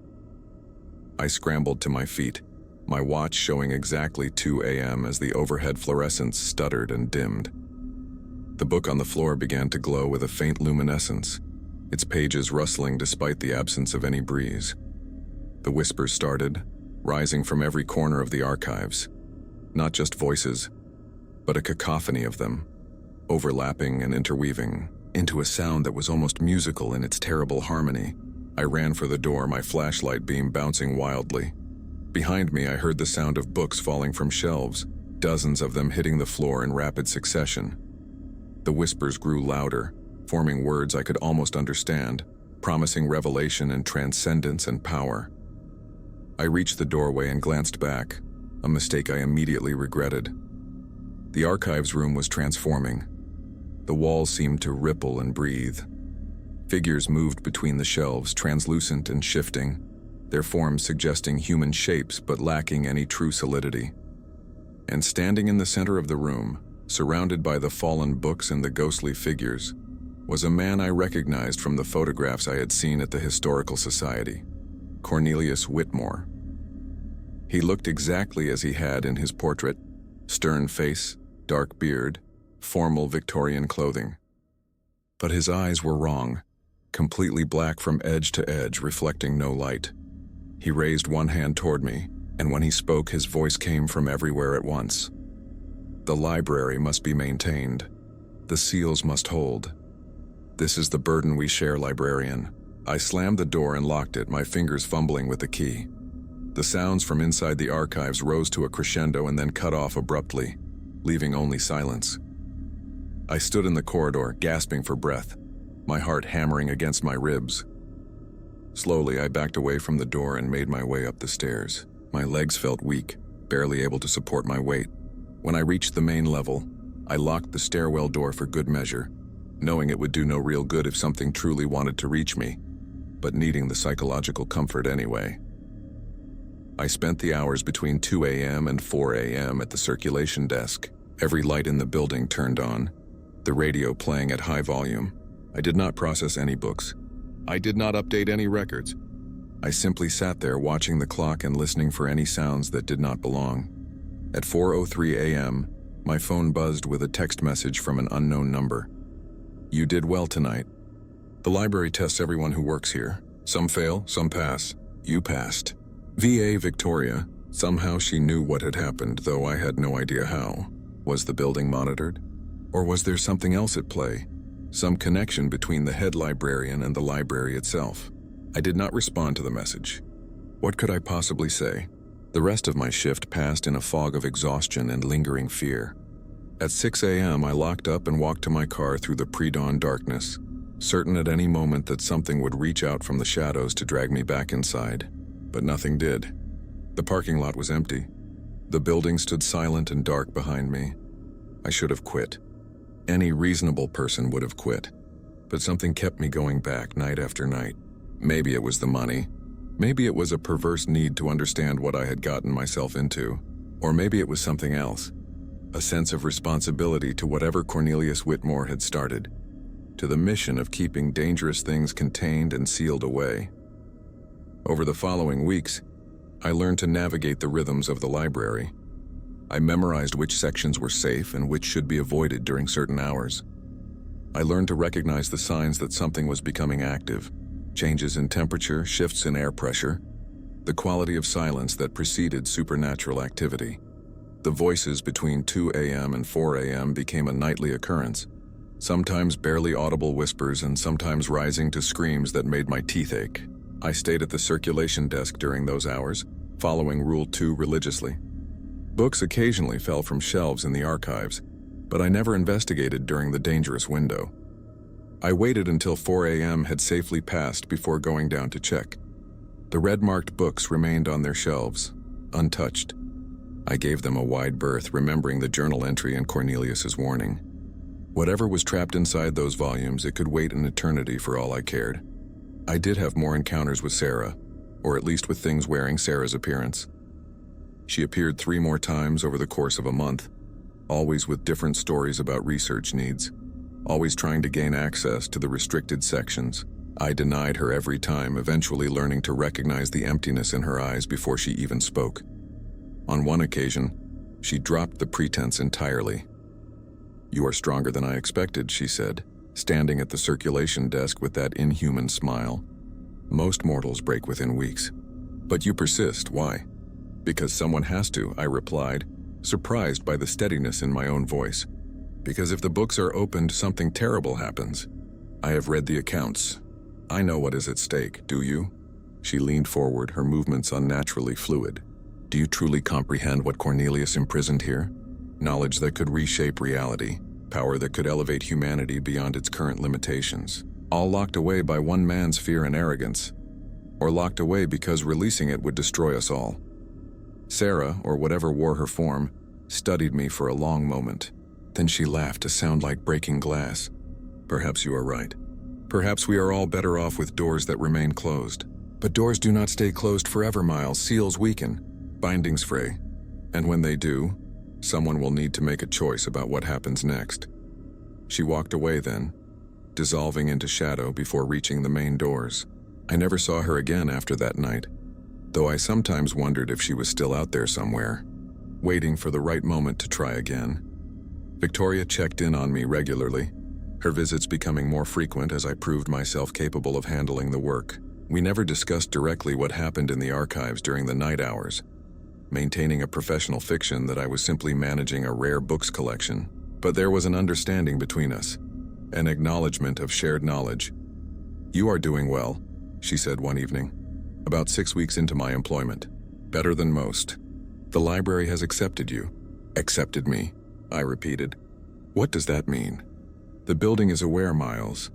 I scrambled to my feet, my watch showing exactly 2 a.m. as the overhead fluorescence stuttered and dimmed. The book on the floor began to glow with a faint luminescence, its pages rustling despite the absence of any breeze. The whispers started, rising from every corner of the archives. Not just voices, but a cacophony of them, overlapping and interweaving, into a sound that was almost musical in its terrible harmony. I ran for the door, my flashlight beam bouncing wildly. Behind me, I heard the sound of books falling from shelves, dozens of them hitting the floor in rapid succession. The whispers grew louder, forming words I could almost understand, promising revelation and transcendence and power. I reached the doorway and glanced back, a mistake I immediately regretted. The archives room was transforming. The walls seemed to ripple and breathe. Figures moved between the shelves, translucent and shifting, their forms suggesting human shapes but lacking any true solidity. And standing in the center of the room, surrounded by the fallen books and the ghostly figures, was a man I recognized from the photographs I had seen at the Historical Society, Cornelius Whitmore. He looked exactly as he had in his portrait, stern face, dark beard, formal Victorian clothing. But his eyes were wrong, completely black from edge to edge, reflecting no light. He raised one hand toward me, and when he spoke, his voice came from everywhere at once. The library must be maintained. The seals must hold. This is the burden we share, librarian. I slammed the door and locked it, my fingers fumbling with the key. The sounds from inside the archives rose to a crescendo and then cut off abruptly, leaving only silence. I stood in the corridor, gasping for breath, my heart hammering against my ribs. Slowly, I backed away from the door and made my way up the stairs. My legs felt weak, barely able to support my weight. When I reached the main level, I locked the stairwell door for good measure, knowing it would do no real good if something truly wanted to reach me, but needing the psychological comfort anyway. I spent the hours between 2 a.m. and 4 a.m. at the circulation desk, every light in the building turned on, the radio playing at high volume. I did not process any books. I did not update any records. I simply sat there watching the clock and listening for any sounds that did not belong. At 4:03 a.m., my phone buzzed with a text message from an unknown number. You did well tonight. The library tests everyone who works here. Some fail, some pass. You passed. VA Victoria. Somehow she knew what had happened, though I had no idea how. Was the building monitored? Or was there something else at play? Some connection between the head librarian and the library itself? I did not respond to the message. What could I possibly say? The rest of my shift passed in a fog of exhaustion and lingering fear. At 6 a.m., I locked up and walked to my car through the pre-dawn darkness, certain at any moment that something would reach out from the shadows to drag me back inside. But nothing did. The parking lot was empty. The building stood silent and dark behind me. I should have quit. Any reasonable person would have quit. But something kept me going back night after night. Maybe it was the money. Maybe it was a perverse need to understand what I had gotten myself into. Or maybe it was something else. A sense of responsibility to whatever Cornelius Whitmore had started. To the mission of keeping dangerous things contained and sealed away. Over the following weeks, I learned to navigate the rhythms of the library. I memorized which sections were safe and which should be avoided during certain hours. I learned to recognize the signs that something was becoming active. Changes in temperature, shifts in air pressure, the quality of silence that preceded supernatural activity. The voices between 2 a.m. and 4 a.m. became a nightly occurrence, sometimes barely audible whispers and sometimes rising to screams that made my teeth ache. I stayed at the circulation desk during those hours, following Rule 2 religiously. Books occasionally fell from shelves in the archives, but I never investigated during the dangerous window. I waited until 4 a.m. had safely passed before going down to check. The red-marked books remained on their shelves, untouched. I gave them a wide berth, remembering the journal entry and Cornelius's warning. Whatever was trapped inside those volumes, it could wait an eternity for all I cared. I did have more encounters with Sarah, or at least with things wearing Sarah's appearance. She appeared 3 more times over the course of a month, always with different stories about research needs, always trying to gain access to the restricted sections. I denied her every time, eventually learning to recognize the emptiness in her eyes before she even spoke. On one occasion, she dropped the pretense entirely. "You are stronger than I expected," she said, standing at the circulation desk with that inhuman smile. "Most mortals break within weeks. But you persist, why?" "Because someone has to," I replied, surprised by the steadiness in my own voice. "Because if the books are opened, something terrible happens. I have read the accounts. I know what is at stake, do you?" She leaned forward, her movements unnaturally fluid. "Do you truly comprehend what Cornelius imprisoned here? Knowledge that could reshape reality, power that could elevate humanity beyond its current limitations, all locked away by one man's fear and arrogance, or locked away because releasing it would destroy us all." Sarah, or whatever wore her form, studied me for a long moment. Then she laughed, a sound like breaking glass. "Perhaps you are right. Perhaps we are all better off with doors that remain closed. But doors do not stay closed forever, Miles. Seals weaken, bindings fray. And when they do, someone will need to make a choice about what happens next." She walked away then, dissolving into shadow before reaching the main doors. I never saw her again after that night, though I sometimes wondered if she was still out there somewhere, waiting for the right moment to try again. Victoria checked in on me regularly, her visits becoming more frequent as I proved myself capable of handling the work. We never discussed directly what happened in the archives during the night hours, maintaining a professional fiction that I was simply managing a rare books collection. But there was an understanding between us, an acknowledgement of shared knowledge. "You are doing well," she said one evening, about 6 weeks into my employment. "Better than most. The library has accepted you." "Accepted me?" I repeated. "What does that mean?" "The building is aware, Miles.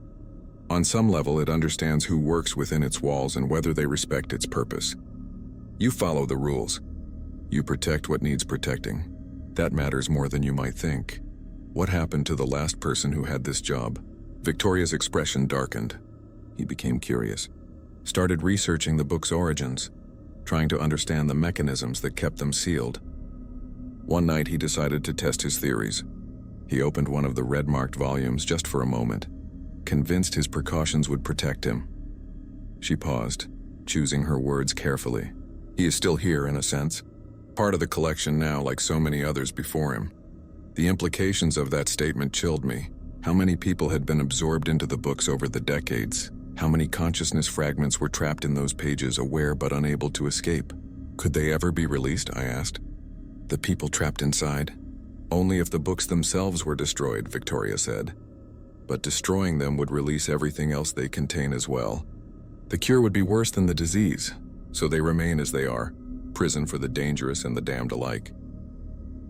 On some level, it understands who works within its walls and whether they respect its purpose. You follow the rules. You protect what needs protecting. That matters more than you might think." "What happened to the last person who had this job?" Victoria's expression darkened. He became curious. Started researching the book's origins, trying to understand the mechanisms that kept them sealed. One night he decided to test his theories. He opened one of the red-marked volumes just for a moment, convinced his precautions would protect him. She paused, choosing her words carefully. "He is still here, in a sense. Part of the collection now, like so many others before him." The implications of that statement chilled me. How many people had been absorbed into the books over the decades? How many consciousness fragments were trapped in those pages, aware but unable to escape? Could they ever be released, I asked. The people trapped inside? Only if the books themselves were destroyed, Victoria said. But destroying them would release everything else they contain as well. The cure would be worse than the disease, so they remain as they are, prison for the dangerous and the damned alike.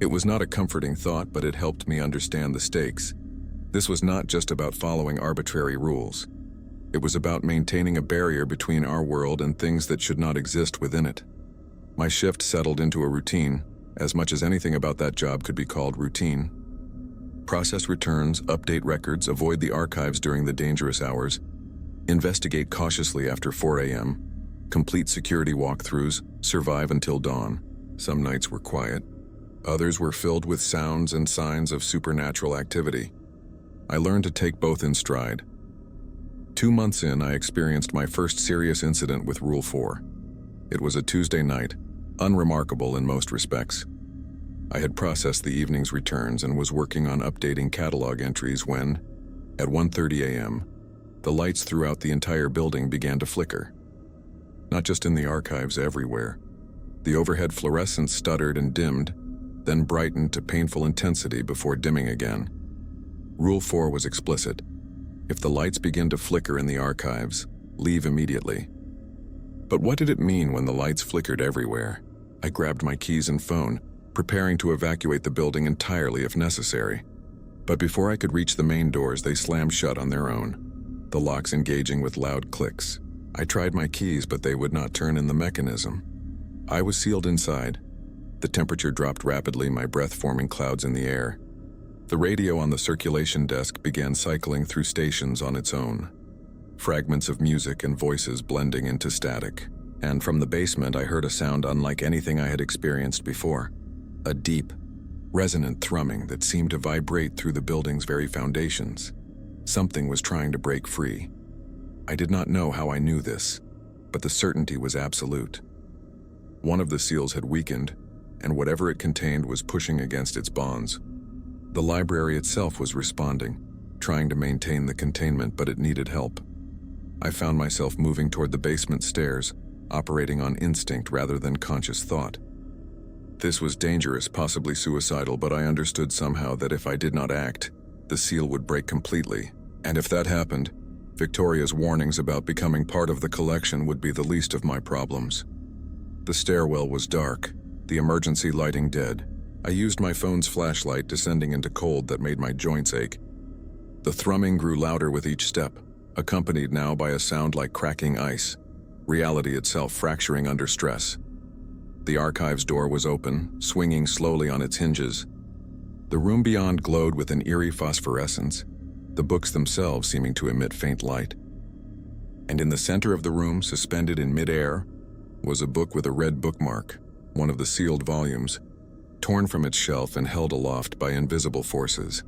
It was not a comforting thought, but it helped me understand the stakes. This was not just about following arbitrary rules. It was about maintaining a barrier between our world and things that should not exist within it. My shift settled into a routine, as much as anything about that job could be called routine. Process returns, update records, avoid the archives during the dangerous hours, investigate cautiously after 4 a.m., complete security walkthroughs, survive until dawn. Some nights were quiet. Others were filled with sounds and signs of supernatural activity. I learned to take both in stride. 2 months in, I experienced my first serious incident with Rule 4. It was a Tuesday night, unremarkable in most respects. I had processed the evening's returns and was working on updating catalog entries when, at 1:30 a.m., the lights throughout the entire building began to flicker. Not just in the archives, everywhere. The overhead fluorescence stuttered and dimmed, then brightened to painful intensity before dimming again. Rule 4 was explicit. If the lights begin to flicker in the archives, leave immediately. But what did it mean when the lights flickered everywhere? I grabbed my keys and phone, preparing to evacuate the building entirely if necessary. But before I could reach the main doors, they slammed shut on their own, the locks engaging with loud clicks. I tried my keys, but they would not turn in the mechanism. I was sealed inside. The temperature dropped rapidly, my breath forming clouds in the air. The radio on the circulation desk began cycling through stations on its own, fragments of music and voices blending into static. And from the basement, I heard a sound unlike anything I had experienced before. A deep, resonant thrumming that seemed to vibrate through the building's very foundations. Something was trying to break free. I did not know how I knew this, but the certainty was absolute. One of the seals had weakened, and whatever it contained was pushing against its bonds. The library itself was responding, trying to maintain the containment, but it needed help. I found myself moving toward the basement stairs, operating on instinct rather than conscious thought. This was dangerous, possibly suicidal, but I understood somehow that if I did not act, the seal would break completely. And if that happened, Victoria's warnings about becoming part of the collection would be the least of my problems. The stairwell was dark, the emergency lighting dead. I used my phone's flashlight, descending into cold that made my joints ache. The thrumming grew louder with each step, accompanied now by a sound like cracking ice, reality itself fracturing under stress. The archives door was open, swinging slowly on its hinges. The room beyond glowed with an eerie phosphorescence, the books themselves seeming to emit faint light. And in the center of the room, suspended in midair, was a book with a red bookmark, one of the sealed volumes, torn from its shelf and held aloft by invisible forces.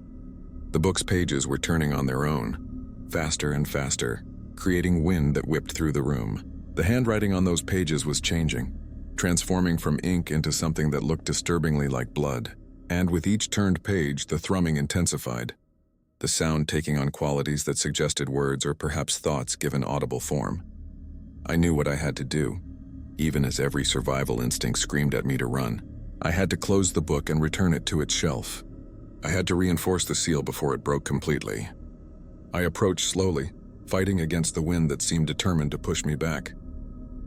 The book's pages were turning on their own, faster and faster, creating wind that whipped through the room. The handwriting on those pages was changing, transforming from ink into something that looked disturbingly like blood. And with each turned page, the thrumming intensified. the sound taking on qualities that suggested words or perhaps thoughts given audible form. I knew what I had to do, even as every survival instinct screamed at me to run. I had to close the book and return it to its shelf. I had to reinforce the seal before it broke completely. I approached slowly, fighting against the wind that seemed determined to push me back.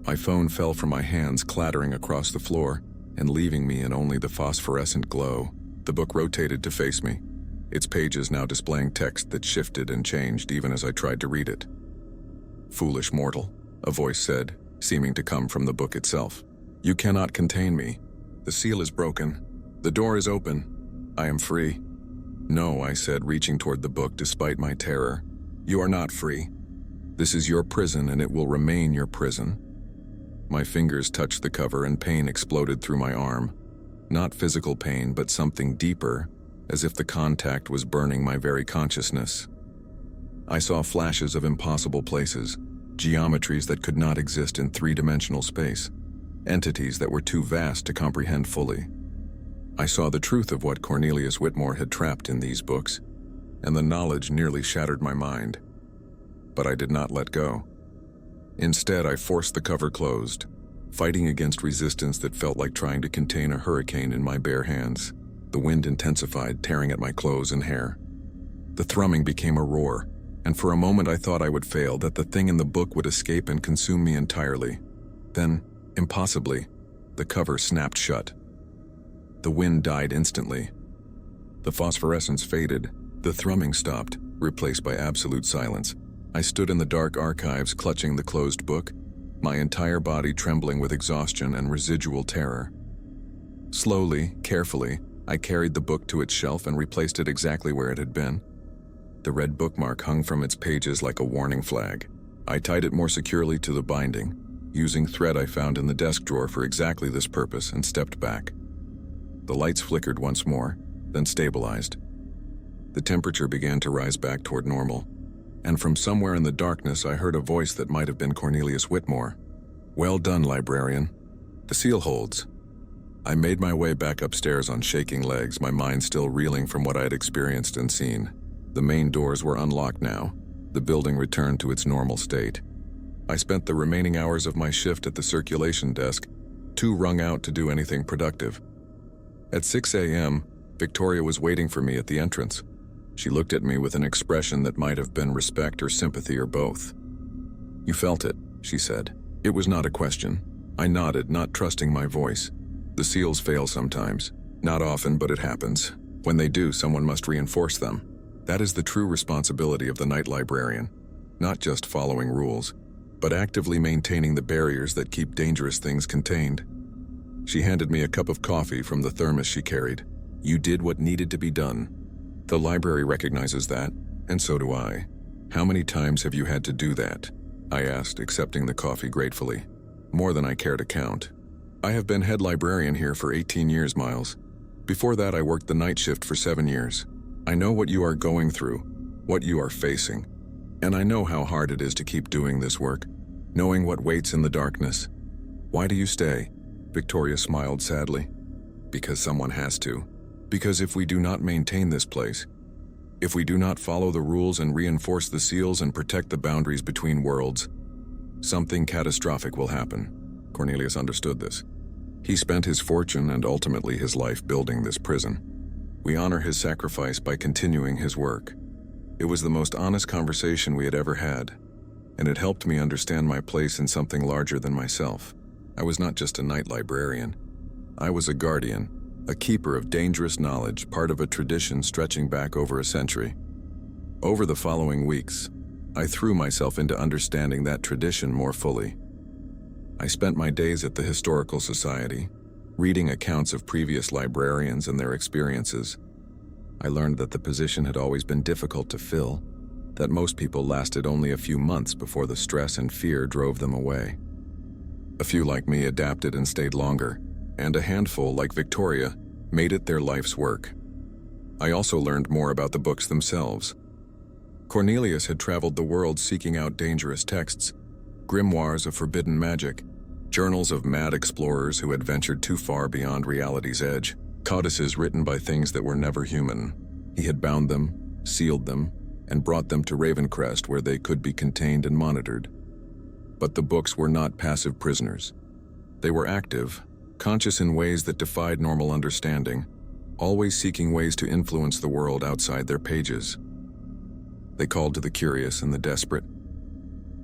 My phone fell from my hands, clattering across the floor and leaving me in only the phosphorescent glow. The book rotated to face me, its pages now displaying text that shifted and changed even as I tried to read it. "Foolish mortal," a voice said, seeming to come from the book itself. "You cannot contain me. The seal is broken. The door is open. I am free." "No," I said, reaching toward the book despite my terror. "You are not free. This is your prison and it will remain your prison." My fingers touched the cover and pain exploded through my arm. Not physical pain, but something deeper, as if the contact was burning my very consciousness. I saw flashes of impossible places, geometries that could not exist in three-dimensional space, entities that were too vast to comprehend fully. I saw the truth of what Cornelius Whitmore had trapped in these books, and the knowledge nearly shattered my mind. But I did not let go. Instead, I forced the cover closed, fighting against resistance that felt like trying to contain a hurricane in my bare hands. The wind intensified, tearing at my clothes and hair. The thrumming became a roar, and for a moment I thought I would fail, that the thing in the book would escape and consume me entirely. Then, impossibly, the cover snapped shut. The wind died instantly. The phosphorescence faded, the thrumming stopped, replaced by absolute silence. I stood in the dark archives clutching the closed book, my entire body trembling with exhaustion and residual terror. Slowly, carefully, I carried the book to its shelf and replaced it exactly where it had been. The red bookmark hung from its pages like a warning flag. I tied it more securely to the binding, using thread I found in the desk drawer for exactly this purpose, and stepped back. The lights flickered once more, then stabilized. The temperature began to rise back toward normal, and from somewhere in the darkness I heard a voice that might have been Cornelius Whitmore. "Well done, librarian. The seal holds." I made my way back upstairs on shaking legs, my mind still reeling from what I had experienced and seen. The main doors were unlocked now. The building returned to its normal state. I spent the remaining hours of my shift at the circulation desk, too wrung out to do anything productive. At 6 a.m., Victoria was waiting for me at the entrance. She looked at me with an expression that might have been respect or sympathy or both. "You felt it," she said. It was not a question. I nodded, not trusting my voice. The seals fail sometimes. Not often, but it happens. When they do, someone must reinforce them. That is the true responsibility of the night librarian. Not just following rules, but actively maintaining the barriers that keep dangerous things contained. She handed me a cup of coffee from the thermos she carried. "You did what needed to be done. The library recognizes that, and so do I. How many times have you had to do that?" I asked, accepting the coffee gratefully. "More than I care to count. I have been head librarian here for 18 years, Miles. Before that, I worked the night shift for 7 years. I know what you are going through, what you are facing. And I know how hard it is to keep doing this work, knowing what waits in the darkness. Why do you stay?" Victoria smiled sadly. "Because someone has to. Because if we do not maintain this place, if we do not follow the rules and reinforce the seals and protect the boundaries between worlds, something catastrophic will happen." Cornelius understood this. He spent his fortune and ultimately his life building this prison. We honor his sacrifice by continuing his work. It was the most honest conversation we had ever had, and it helped me understand my place in something larger than myself. I was not just a night librarian. I was a guardian, a keeper of dangerous knowledge, part of a tradition stretching back over a century. Over the following weeks, I threw myself into understanding that tradition more fully. I spent my days at the Historical Society, reading accounts of previous librarians and their experiences. I learned that the position had always been difficult to fill, that most people lasted only a few months before the stress and fear drove them away. A few like me adapted and stayed longer, and a handful, like Victoria, made it their life's work. I also learned more about the books themselves. Cornelius had traveled the world seeking out dangerous texts, grimoires of forbidden magic, journals of mad explorers who had ventured too far beyond reality's edge, codices written by things that were never human. He had bound them, sealed them, and brought them to Ravencrest where they could be contained and monitored. But the books were not passive prisoners. They were active, conscious in ways that defied normal understanding, always seeking ways to influence the world outside their pages. They called to the curious and the desperate.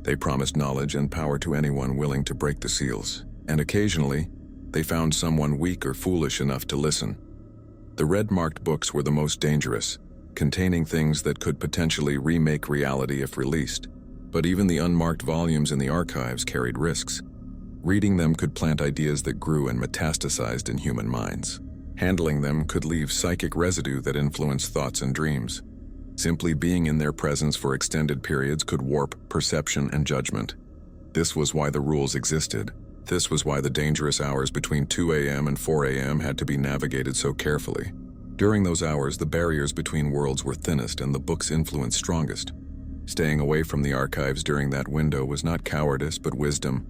They promised knowledge and power to anyone willing to break the seals, and occasionally, they found someone weak or foolish enough to listen. The red-marked books were the most dangerous, containing things that could potentially remake reality if released. But even the unmarked volumes in the archives carried risks. Reading them could plant ideas that grew and metastasized in human minds. Handling them could leave psychic residue that influenced thoughts and dreams. Simply being in their presence for extended periods could warp perception and judgment. This was why the rules existed. This was why the dangerous hours between 2 a.m. and 4 a.m. had to be navigated so carefully. During those hours, the barriers between worlds were thinnest and the book's influence strongest. Staying away from the archives during that window was not cowardice but wisdom.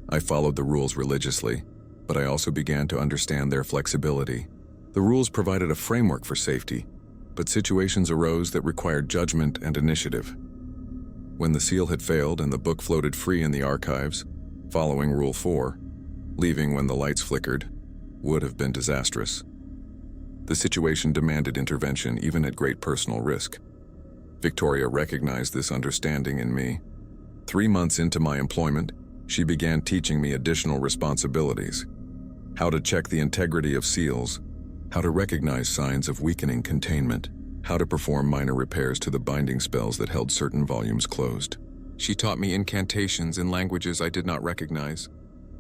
I followed the rules religiously, but I also began to understand their flexibility. The rules provided a framework for safety, but situations arose that required judgment and initiative. When the seal had failed and the book floated free in the archives, following Rule 4, leaving when the lights flickered, would have been disastrous. The situation demanded intervention even at great personal risk. Victoria recognized this understanding in me. 3 months into my employment, she began teaching me additional responsibilities. How to check the integrity of seals, how to recognize signs of weakening containment, how to perform minor repairs to the binding spells that held certain volumes closed. She taught me incantations in languages I did not recognize,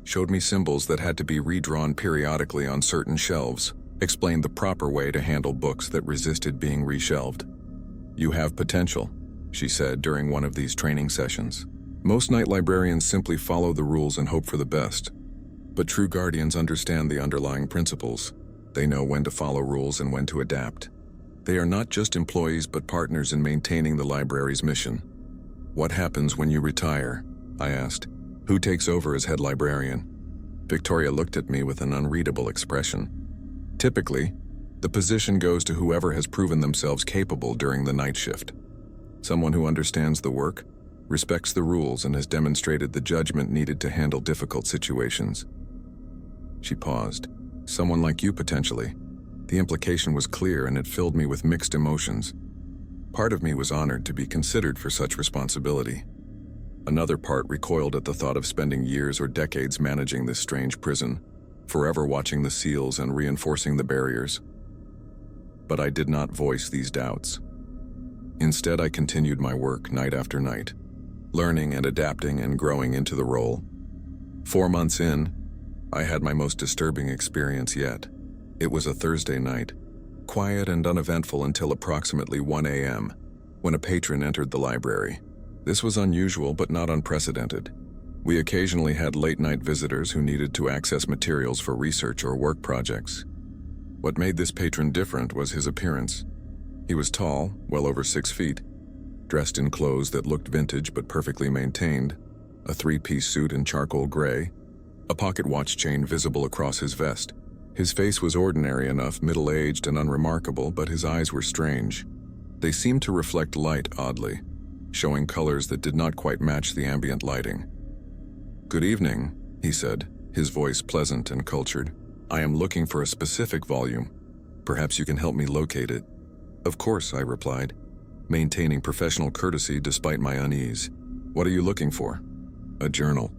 showed me symbols that had to be redrawn periodically on certain shelves, explained the proper way to handle books that resisted being reshelved. "You have potential," she said during one of these training sessions. "Most night librarians simply follow the rules and hope for the best. But true guardians understand the underlying principles. They know when to follow rules and when to adapt. They are not just employees but partners in maintaining the library's mission." "What happens when you retire?" I asked. "Who takes over as head librarian?" Victoria looked at me with an unreadable expression. "Typically, the position goes to whoever has proven themselves capable during the night shift. Someone who understands the work, respects the rules, and has demonstrated the judgment needed to handle difficult situations." She paused. "Someone like you, potentially." The implication was clear, and it filled me with mixed emotions. Part of me was honored to be considered for such responsibility. Another part recoiled at the thought of spending years or decades managing this strange prison, forever watching the seals and reinforcing the barriers. But I did not voice these doubts. Instead, I continued my work night after night, learning and adapting and growing into the role. 4 months in, I had my most disturbing experience yet. It was a Thursday night, quiet and uneventful until approximately 1 a.m., when a patron entered the library. This was unusual but not unprecedented. We occasionally had late-night visitors who needed to access materials for research or work projects. What made this patron different was his appearance. He was tall, well over 6 feet, dressed in clothes that looked vintage but perfectly maintained, a 3-piece suit in charcoal gray, a pocket watch chain visible across his vest. His face was ordinary enough, middle-aged and unremarkable, but his eyes were strange. They seemed to reflect light oddly, showing colors that did not quite match the ambient lighting. "Good evening," he said, his voice pleasant and cultured. "I am looking for a specific volume. Perhaps you can help me locate it." "Of course," I replied, maintaining professional courtesy despite my unease. "What are you looking for?" "A journal.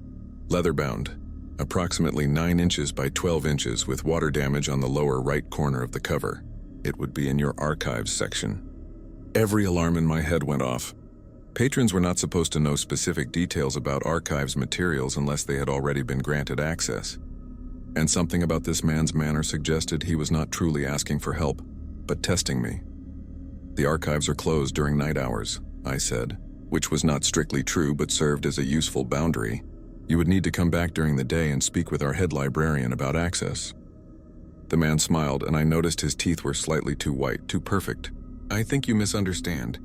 Leather-bound. Approximately 9 inches by 12 inches with water damage on the lower right corner of the cover. It would be in your archives section." Every alarm in my head went off. Patrons were not supposed to know specific details about archives materials unless they had already been granted access. And something about this man's manner suggested he was not truly asking for help, but testing me. "The archives are closed during night hours," I said, which was not strictly true but served as a useful boundary. "You would need to come back during the day and speak with our head librarian about access." The man smiled, and I noticed his teeth were slightly too white, too perfect. "I think you misunderstand.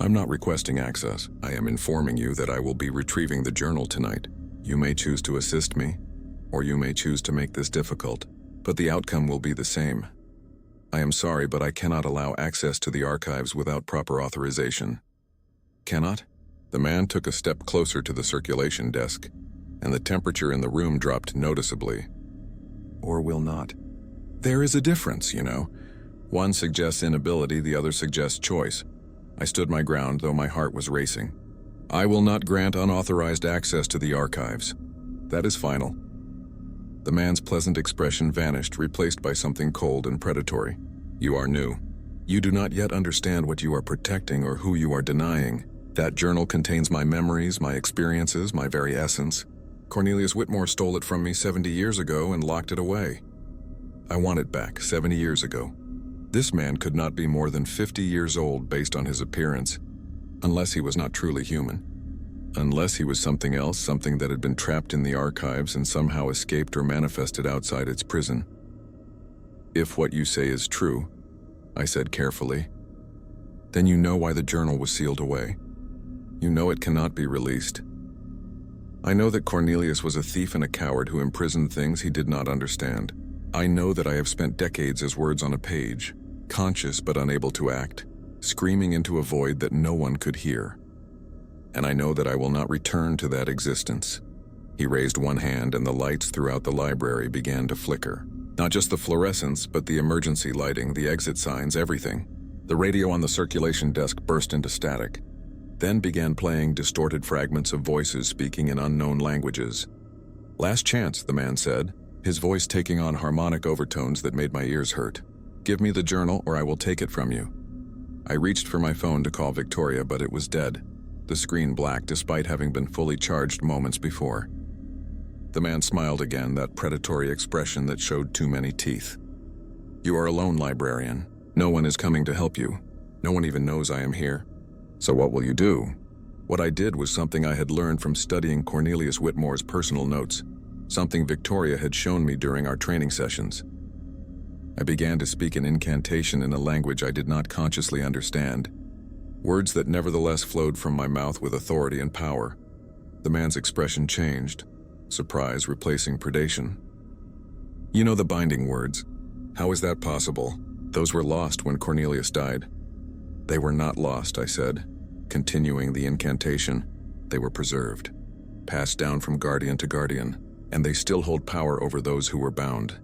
I'm not requesting access. I am informing you that I will be retrieving the journal tonight. You may choose to assist me, or you may choose to make this difficult, but the outcome will be the same." I am sorry, but I cannot allow access to the archives without proper authorization. Cannot? The man took a step closer to the circulation desk, and the temperature in the room dropped noticeably. Or will not. There is a difference, you know. One suggests inability, the other suggests choice. I stood my ground, though my heart was racing. I will not grant unauthorized access to the archives. That is final. The man's pleasant expression vanished, replaced by something cold and predatory. You are new. You do not yet understand what you are protecting or who you are denying. That journal contains my memories, my experiences, my very essence. Cornelius Whitmore stole it from me 70 years ago and locked it away. I want it back 70 years ago. This man could not be more than 50 years old based on his appearance, unless he was not truly human. Unless he was something else, something that had been trapped in the archives and somehow escaped or manifested outside its prison. If what you say is true, I said carefully, then you know why the journal was sealed away. You know it cannot be released. I know that Cornelius was a thief and a coward who imprisoned things he did not understand. I know that I have spent decades as words on a page, conscious but unable to act, screaming into a void that no one could hear. And I know that I will not return to that existence. He raised one hand and the lights throughout the library began to flicker. Not just the fluorescence, but the emergency lighting, the exit signs, everything. The radio on the circulation desk burst into static, then began playing distorted fragments of voices speaking in unknown languages. Last chance, the man said, his voice taking on harmonic overtones that made my ears hurt. Give me the journal or I will take it from you. I reached for my phone to call Victoria, but it was dead, the screen black despite having been fully charged moments before. The man smiled again, that predatory expression that showed too many teeth. You are alone, librarian. No one is coming to help you. No one even knows I am here. So what will you do? What I did was something I had learned from studying Cornelius Whitmore's personal notes, something Victoria had shown me during our training sessions. I began to speak an incantation in a language I did not consciously understand, words that nevertheless flowed from my mouth with authority and power. The man's expression changed, surprise replacing predation. You know the binding words. How is that possible? Those were lost when Cornelius died. They were not lost, I said, continuing the incantation. They were preserved, passed down from guardian to guardian, and they still hold power over those who were bound.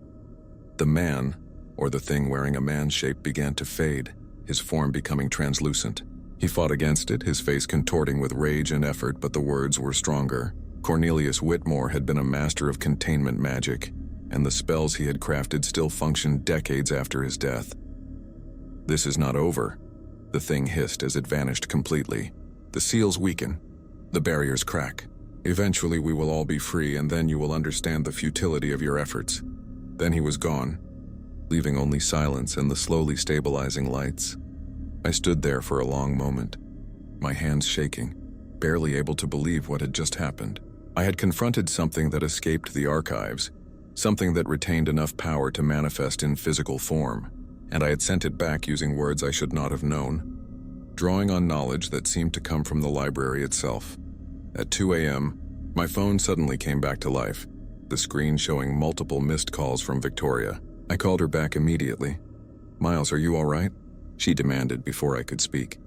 The man, or the thing wearing a man's shape, began to fade, his form becoming translucent. He fought against it, his face contorting with rage and effort, but the words were stronger. Cornelius Whitmore had been a master of containment magic, and the spells he had crafted still functioned decades after his death. This is not over, the thing hissed as it vanished completely. The seals weaken, the barriers crack. Eventually we will all be free, and then you will understand the futility of your efforts. Then he was gone, leaving only silence and the slowly stabilizing lights. I stood there for a long moment, my hands shaking, barely able to believe what had just happened. I had confronted something that escaped the archives, something that retained enough power to manifest in physical form, and I had sent it back using words I should not have known, drawing on knowledge that seemed to come from the library itself. At 2 a.m., my phone suddenly came back to life, the screen showing multiple missed calls from Victoria. I called her back immediately. Miles, are you all right? She demanded before I could speak.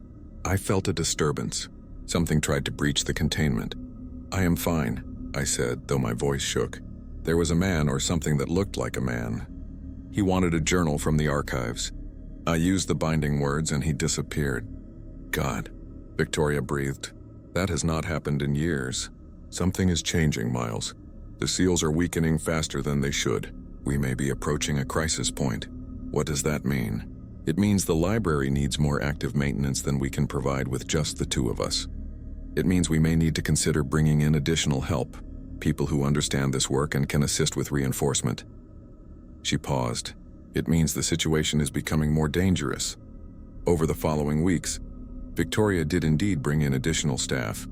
I felt a disturbance. Something tried to breach the containment. I am fine, I said, though my voice shook. There was a man or something that looked like a man. He wanted a journal from the archives. I used the binding words and he disappeared. God, Victoria breathed. That has not happened in years. Something is changing, Miles. The seals are weakening faster than they should. We may be approaching a crisis point. What does that mean? It means the library needs more active maintenance than we can provide with just the two of us. It means we may need to consider bringing in additional help, people who understand this work and can assist with reinforcement. She paused. It means the situation is becoming more dangerous. Over the following weeks, Victoria did indeed bring in additional staff.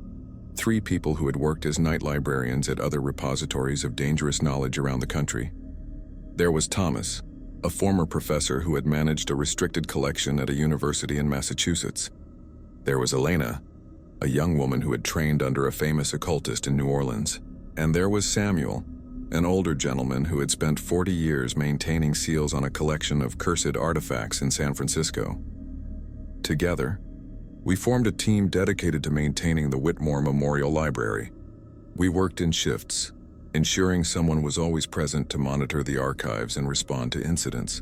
3 people who had worked as night librarians at other repositories of dangerous knowledge around the country. There was Thomas, a former professor who had managed a restricted collection at a university in Massachusetts. There was Elena, a young woman who had trained under a famous occultist in New Orleans. And there was Samuel, an older gentleman who had spent 40 years maintaining seals on a collection of cursed artifacts in San Francisco. Together, we formed a team dedicated to maintaining the Whitmore Memorial Library. We worked in shifts, ensuring someone was always present to monitor the archives and respond to incidents.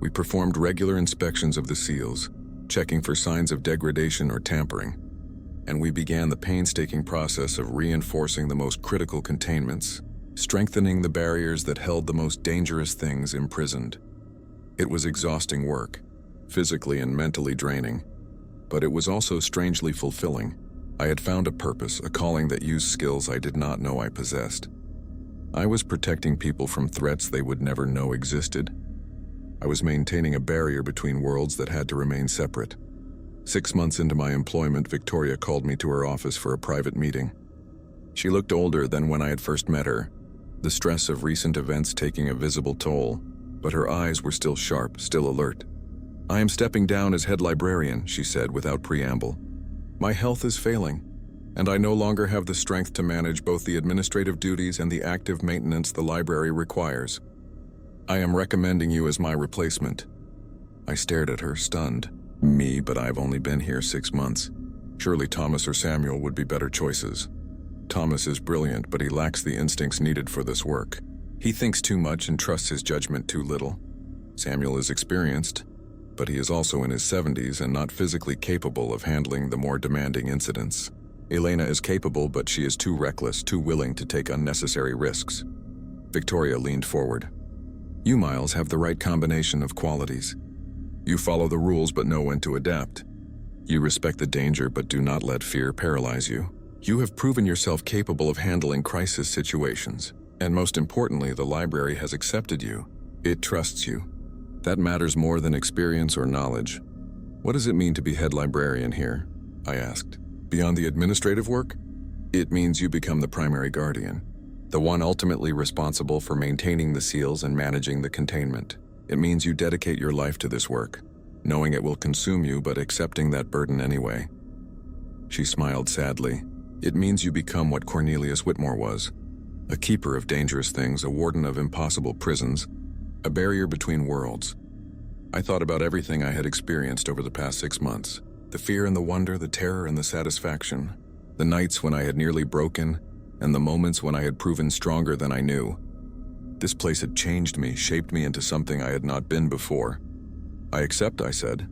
We performed regular inspections of the seals, checking for signs of degradation or tampering, and we began the painstaking process of reinforcing the most critical containments, strengthening the barriers that held the most dangerous things imprisoned. It was exhausting work, physically and mentally draining, but it was also strangely fulfilling. I had found a purpose, a calling that used skills I did not know I possessed. I was protecting people from threats they would never know existed. I was maintaining a barrier between worlds that had to remain separate. 6 months into my employment, Victoria called me to her office for a private meeting. She looked older than when I had first met her, the stress of recent events taking a visible toll, but her eyes were still sharp, still alert. "I am stepping down as head librarian," she said without preamble. "My health is failing, and I no longer have the strength to manage both the administrative duties and the active maintenance the library requires. I am recommending you as my replacement." I stared at her, stunned. Me, but I've only been here 6 months. Surely Thomas or Samuel would be better choices. Thomas is brilliant, but he lacks the instincts needed for this work. He thinks too much and trusts his judgment too little. Samuel is experienced, but he is also in his 70s and not physically capable of handling the more demanding incidents. Elena is capable, but she is too reckless, too willing to take unnecessary risks. Victoria leaned forward. "You, Miles, have the right combination of qualities. You follow the rules but know when to adapt. You respect the danger but do not let fear paralyze you. You have proven yourself capable of handling crisis situations. And most importantly, the library has accepted you. It trusts you. That matters more than experience or knowledge." "What does it mean to be head librarian here?" I asked. "Beyond the administrative work?" "It means you become the primary guardian, the one ultimately responsible for maintaining the seals and managing the containment. It means you dedicate your life to this work, knowing it will consume you but accepting that burden anyway." She smiled sadly. "It means you become what Cornelius Whitmore was, a keeper of dangerous things, a warden of impossible prisons, a barrier between worlds." I thought about everything I had experienced over the past 6 months. The fear and the wonder, the terror and the satisfaction. The nights when I had nearly broken, and the moments when I had proven stronger than I knew. This place had changed me, shaped me into something I had not been before. "I accept," I said.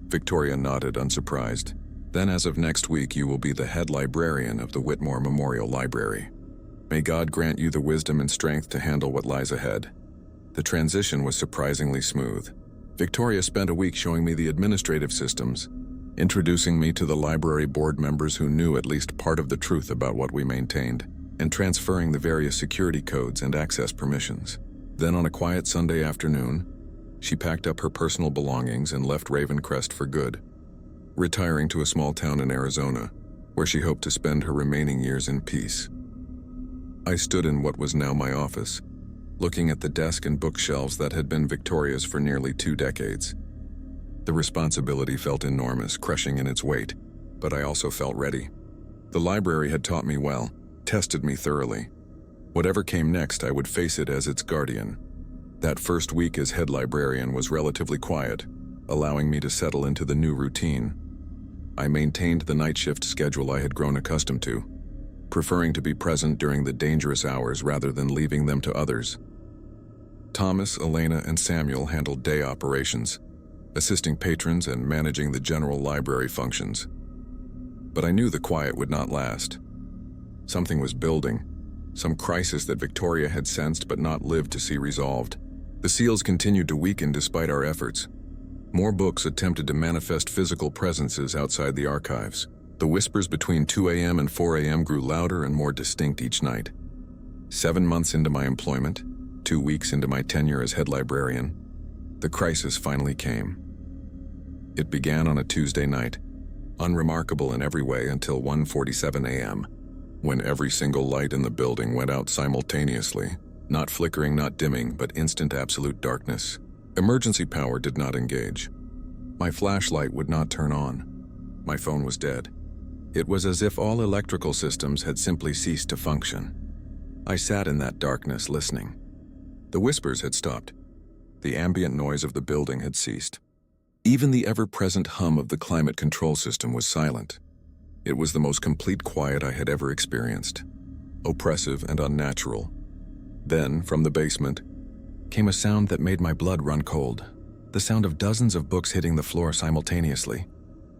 Victoria nodded, unsurprised. "Then as of next week, you will be the head librarian of the Whitmore Memorial Library. May God grant you the wisdom and strength to handle what lies ahead." The transition was surprisingly smooth. Victoria spent a week showing me the administrative systems, introducing me to the library board members who knew at least part of the truth about what we maintained, and transferring the various security codes and access permissions. Then on a quiet Sunday afternoon, she packed up her personal belongings and left Ravencrest for good, retiring to a small town in Arizona, where she hoped to spend her remaining years in peace. I stood in what was now my office, looking at the desk and bookshelves that had been Victoria's for nearly 2 decades. The responsibility felt enormous, crushing in its weight, but I also felt ready. The library had taught me well, tested me thoroughly. Whatever came next, I would face it as its guardian. That first week as head librarian was relatively quiet, allowing me to settle into the new routine. I maintained the night shift schedule I had grown accustomed to, preferring to be present during the dangerous hours rather than leaving them to others. Thomas, Elena, and Samuel handled day operations, assisting patrons and managing the general library functions. But I knew the quiet would not last. Something was building, some crisis that Victoria had sensed but not lived to see resolved. The seals continued to weaken despite our efforts. More books attempted to manifest physical presences outside the archives. The whispers between 2 a.m. and 4 a.m. grew louder and more distinct each night. 7 months into my employment, 2 weeks into my tenure as head librarian, the crisis finally came. It began on a Tuesday night, unremarkable in every way until 1:47 a.m., when every single light in the building went out simultaneously, not flickering, not dimming, but instant absolute darkness. Emergency power did not engage. My flashlight would not turn on. My phone was dead. It was as if all electrical systems had simply ceased to function. I sat in that darkness listening. The whispers had stopped. The ambient noise of the building had ceased. Even the ever-present hum of the climate control system was silent. It was the most complete quiet I had ever experienced, oppressive and unnatural. Then, from the basement, came a sound that made my blood run cold, the sound of dozens of books hitting the floor simultaneously,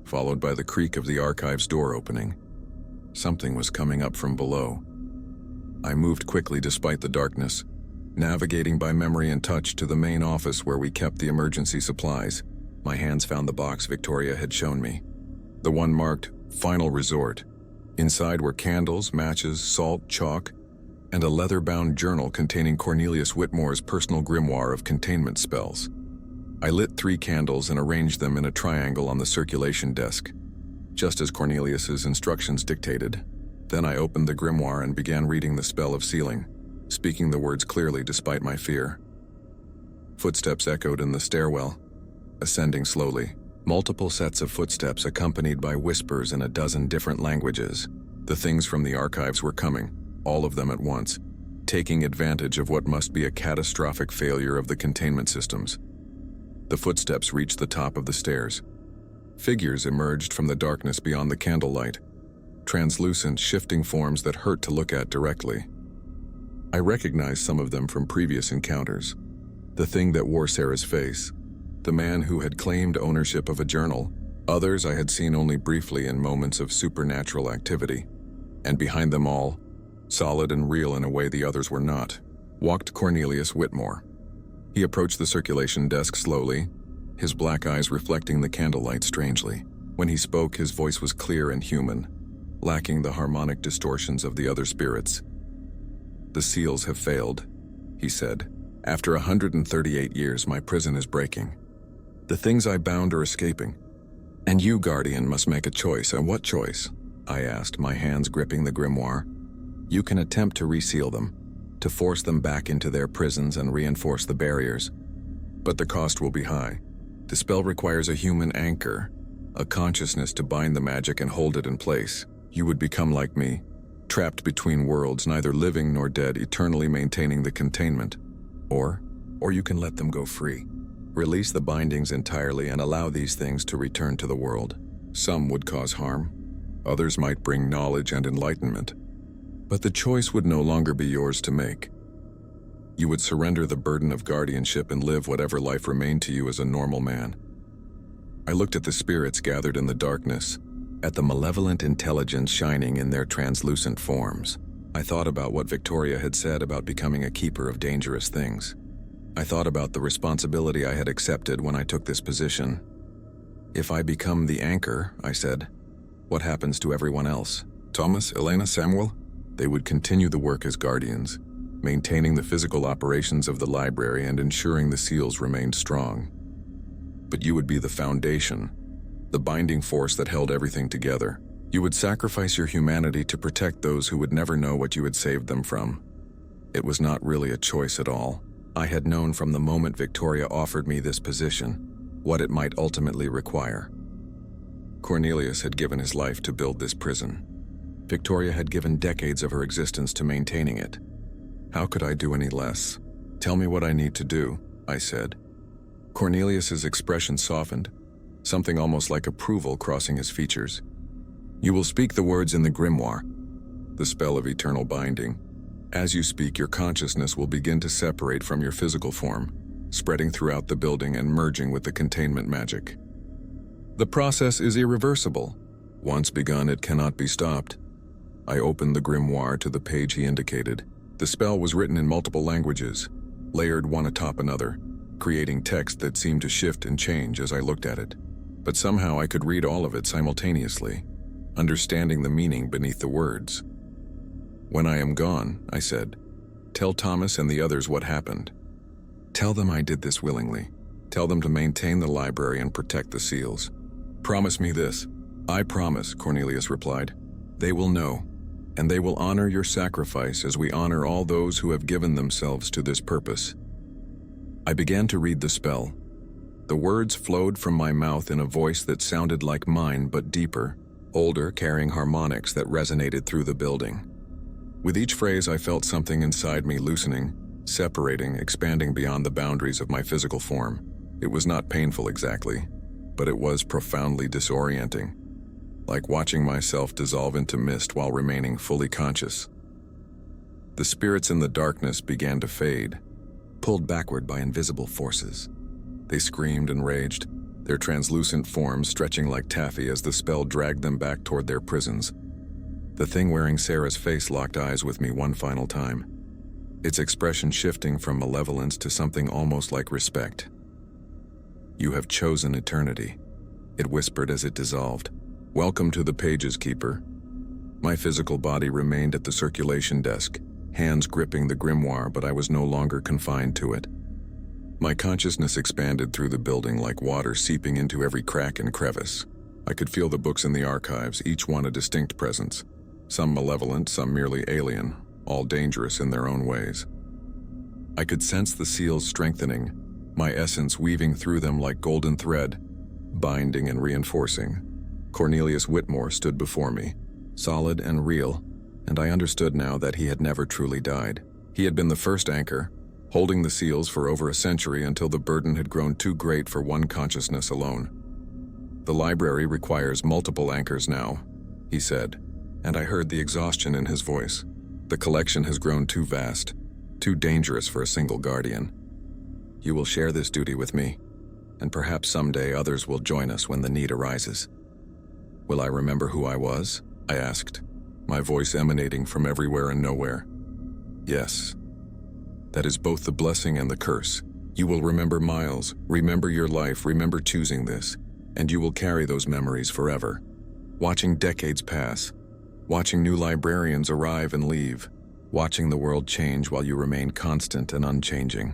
followed by the creak of the archive's door opening. Something was coming up from below. I moved quickly despite the darkness, navigating by memory and touch to the main office where we kept the emergency supplies. My hands found the box Victoria had shown me, the one marked Final Resort. Inside were candles, matches, salt, chalk, and a leather-bound journal containing Cornelius Whitmore's personal grimoire of containment spells. I lit 3 candles and arranged them in a triangle on the circulation desk, just as Cornelius's instructions dictated. Then I opened the grimoire and began reading the spell of sealing, speaking the words clearly despite my fear. Footsteps echoed in the stairwell, ascending slowly. Multiple sets of footsteps accompanied by whispers in a dozen different languages. The things from the archives were coming, all of them at once, taking advantage of what must be a catastrophic failure of the containment systems. The footsteps reached the top of the stairs. Figures emerged from the darkness beyond the candlelight, translucent, shifting forms that hurt to look at directly. I recognized some of them from previous encounters. The thing that wore Sarah's face, the man who had claimed ownership of a journal. Others I had seen only briefly in moments of supernatural activity. And behind them all, solid and real in a way the others were not, walked Cornelius Whitmore. He approached the circulation desk slowly, his black eyes reflecting the candlelight strangely. When he spoke, his voice was clear and human, lacking the harmonic distortions of the other spirits. "The seals have failed," he said. "After 138 years, my prison is breaking. The things I bound are escaping. And you, Guardian, must make a choice." "And what choice?" I asked, my hands gripping the grimoire. "You can attempt to reseal them, to force them back into their prisons and reinforce the barriers. But the cost will be high. The spell requires a human anchor, a consciousness to bind the magic and hold it in place. You would become like me, trapped between worlds, neither living nor dead, eternally maintaining the containment. Or you can let them go free. Release the bindings entirely and allow these things to return to the world. Some would cause harm. Others might bring knowledge and enlightenment. But the choice would no longer be yours to make. You would surrender the burden of guardianship and live whatever life remained to you as a normal man." I looked at the spirits gathered in the darkness, at the malevolent intelligence shining in their translucent forms. I thought about what Victoria had said about becoming a keeper of dangerous things. I thought about the responsibility I had accepted when I took this position. "If I become the anchor," I said, "what happens to everyone else? Thomas, Elena, Samuel?" "They would continue the work as guardians, maintaining the physical operations of the library and ensuring the seals remained strong. But you would be the foundation, the binding force that held everything together. You would sacrifice your humanity to protect those who would never know what you had saved them from." It was not really a choice at all. I had known from the moment Victoria offered me this position what it might ultimately require. Cornelius had given his life to build this prison. Victoria had given decades of her existence to maintaining it. How could I do any less? "Tell me what I need to do," I said. Cornelius's expression softened, something almost like approval crossing his features. "You will speak the words in the grimoire, the spell of eternal binding. As you speak, your consciousness will begin to separate from your physical form, spreading throughout the building and merging with the containment magic. The process is irreversible. Once begun, it cannot be stopped." I opened the grimoire to the page he indicated. The spell was written in multiple languages, layered one atop another, creating text that seemed to shift and change as I looked at it. But somehow I could read all of it simultaneously, understanding the meaning beneath the words. "When I am gone," I said, "tell Thomas and the others what happened. Tell them I did this willingly. Tell them to maintain the library and protect the seals. Promise me this." "I promise," Cornelius replied. "They will know, and they will honor your sacrifice as we honor all those who have given themselves to this purpose." I began to read the spell. The words flowed from my mouth in a voice that sounded like mine but deeper, older, carrying harmonics that resonated through the building. With each phrase, I felt something inside me loosening, separating, expanding beyond the boundaries of my physical form. It was not painful exactly, but it was profoundly disorienting, like watching myself dissolve into mist while remaining fully conscious. The spirits in the darkness began to fade, pulled backward by invisible forces. They screamed and raged, their translucent forms stretching like taffy as the spell dragged them back toward their prisons. The thing wearing Sarah's face locked eyes with me one final time, its expression shifting from malevolence to something almost like respect. "You have chosen eternity," it whispered as it dissolved. "Welcome to the Pages, Keeper." My physical body remained at the circulation desk, hands gripping the grimoire, but I was no longer confined to it. My consciousness expanded through the building like water seeping into every crack and crevice. I could feel the books in the archives, each one a distinct presence. Some malevolent, some merely alien, all dangerous in their own ways. I could sense the seals strengthening, my essence weaving through them like golden thread, binding and reinforcing. Cornelius Whitmore stood before me, solid and real, and I understood now that he had never truly died. He had been the first anchor, holding the seals for over a century until the burden had grown too great for one consciousness alone. "The library requires multiple anchors now," he said, and I heard the exhaustion in his voice. "The collection has grown too vast, too dangerous for a single guardian. You will share this duty with me, and perhaps someday others will join us when the need arises." "Will I remember who I was?" I asked, my voice emanating from everywhere and nowhere. "Yes. That is both the blessing and the curse. You will remember Miles, remember your life, remember choosing this, and you will carry those memories forever. Watching decades pass, watching new librarians arrive and leave, watching the world change while you remain constant and unchanging."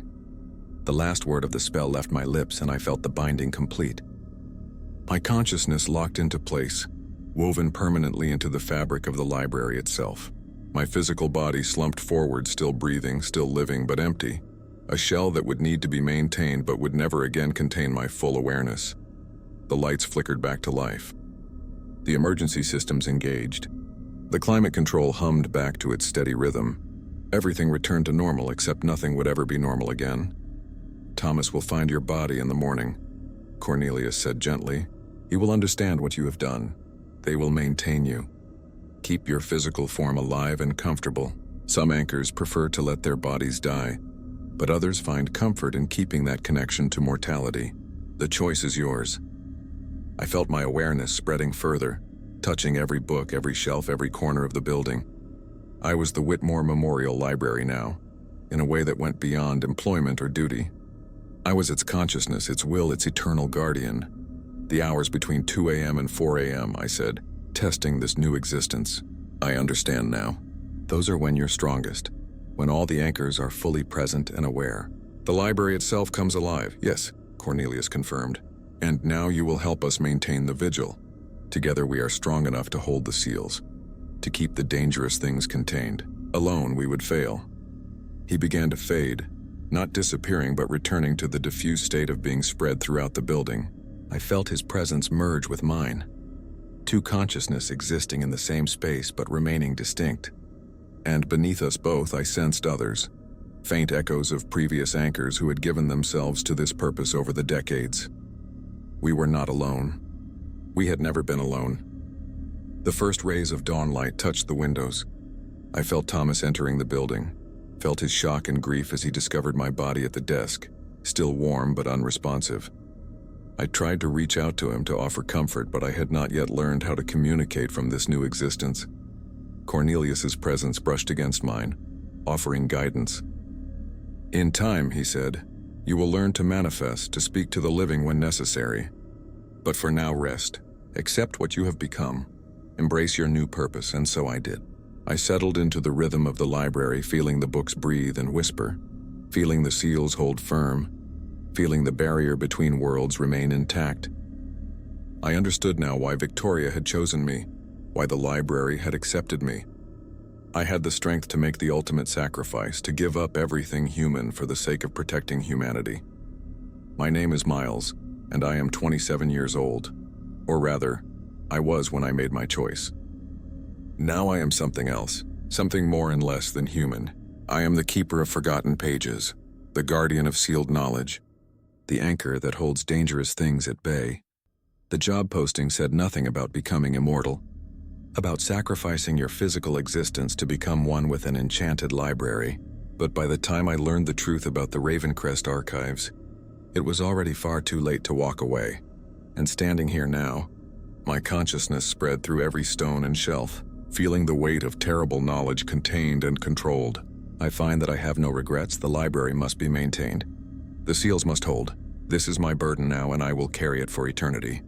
The last word of the spell left my lips and I felt the binding complete. My consciousness locked into place, woven permanently into the fabric of the library itself. My physical body slumped forward, still breathing, still living, but empty. A shell that would need to be maintained but would never again contain my full awareness. The lights flickered back to life. The emergency systems engaged. The climate control hummed back to its steady rhythm. Everything returned to normal, except nothing would ever be normal again. "Thomas will find your body in the morning," Cornelius said gently. "He will understand what you have done. They will maintain you. Keep your physical form alive and comfortable. Some anchors prefer to let their bodies die, but others find comfort in keeping that connection to mortality. The choice is yours." I felt my awareness spreading further, touching every book, every shelf, every corner of the building. I was the Whitmore Memorial Library now, in a way that went beyond employment or duty. I was its consciousness, its will, its eternal guardian. "The hours between 2 a.m. and 4 a.m., I said, testing this new existence. "I understand now. Those are when you're strongest, when all the anchors are fully present and aware. The library itself comes alive." "Yes," Cornelius confirmed. "And now you will help us maintain the vigil. Together we are strong enough to hold the seals, to keep the dangerous things contained. Alone we would fail." He began to fade, not disappearing but returning to the diffuse state of being spread throughout the building. I felt his presence merge with mine. Two consciousness existing in the same space but remaining distinct. And beneath us both I sensed others, faint echoes of previous anchors who had given themselves to this purpose over the decades. We were not alone. We had never been alone. The first rays of dawn light touched the windows. I felt Thomas entering the building, felt his shock and grief as he discovered my body at the desk, still warm but unresponsive. I tried to reach out to him to offer comfort, but I had not yet learned how to communicate from this new existence. Cornelius's presence brushed against mine, offering guidance. "In time," he said, "you will learn to manifest, to speak to the living when necessary. But for now, rest. Accept what you have become. Embrace your new purpose," and so I did. I settled into the rhythm of the library, feeling the books breathe and whisper, feeling the seals hold firm, feeling the barrier between worlds remain intact. I understood now why Victoria had chosen me, why the library had accepted me. I had the strength to make the ultimate sacrifice, to give up everything human for the sake of protecting humanity. My name is Miles, and I am 27 years old. Or rather, I was when I made my choice. Now I am something else, Something more and less than human. I am the keeper of forgotten pages, the guardian of sealed knowledge, the anchor that holds dangerous things at bay. The job posting said nothing about becoming immortal, about sacrificing your physical existence to become one with an enchanted library. But by the time I learned the truth about the Ravencrest archives, it was already far too late to walk away. And standing here now, my consciousness spread through every stone and shelf, feeling the weight of terrible knowledge contained and controlled. I find that I have no regrets. The library must be maintained. The seals must hold. This is my burden now, and I will carry it for eternity.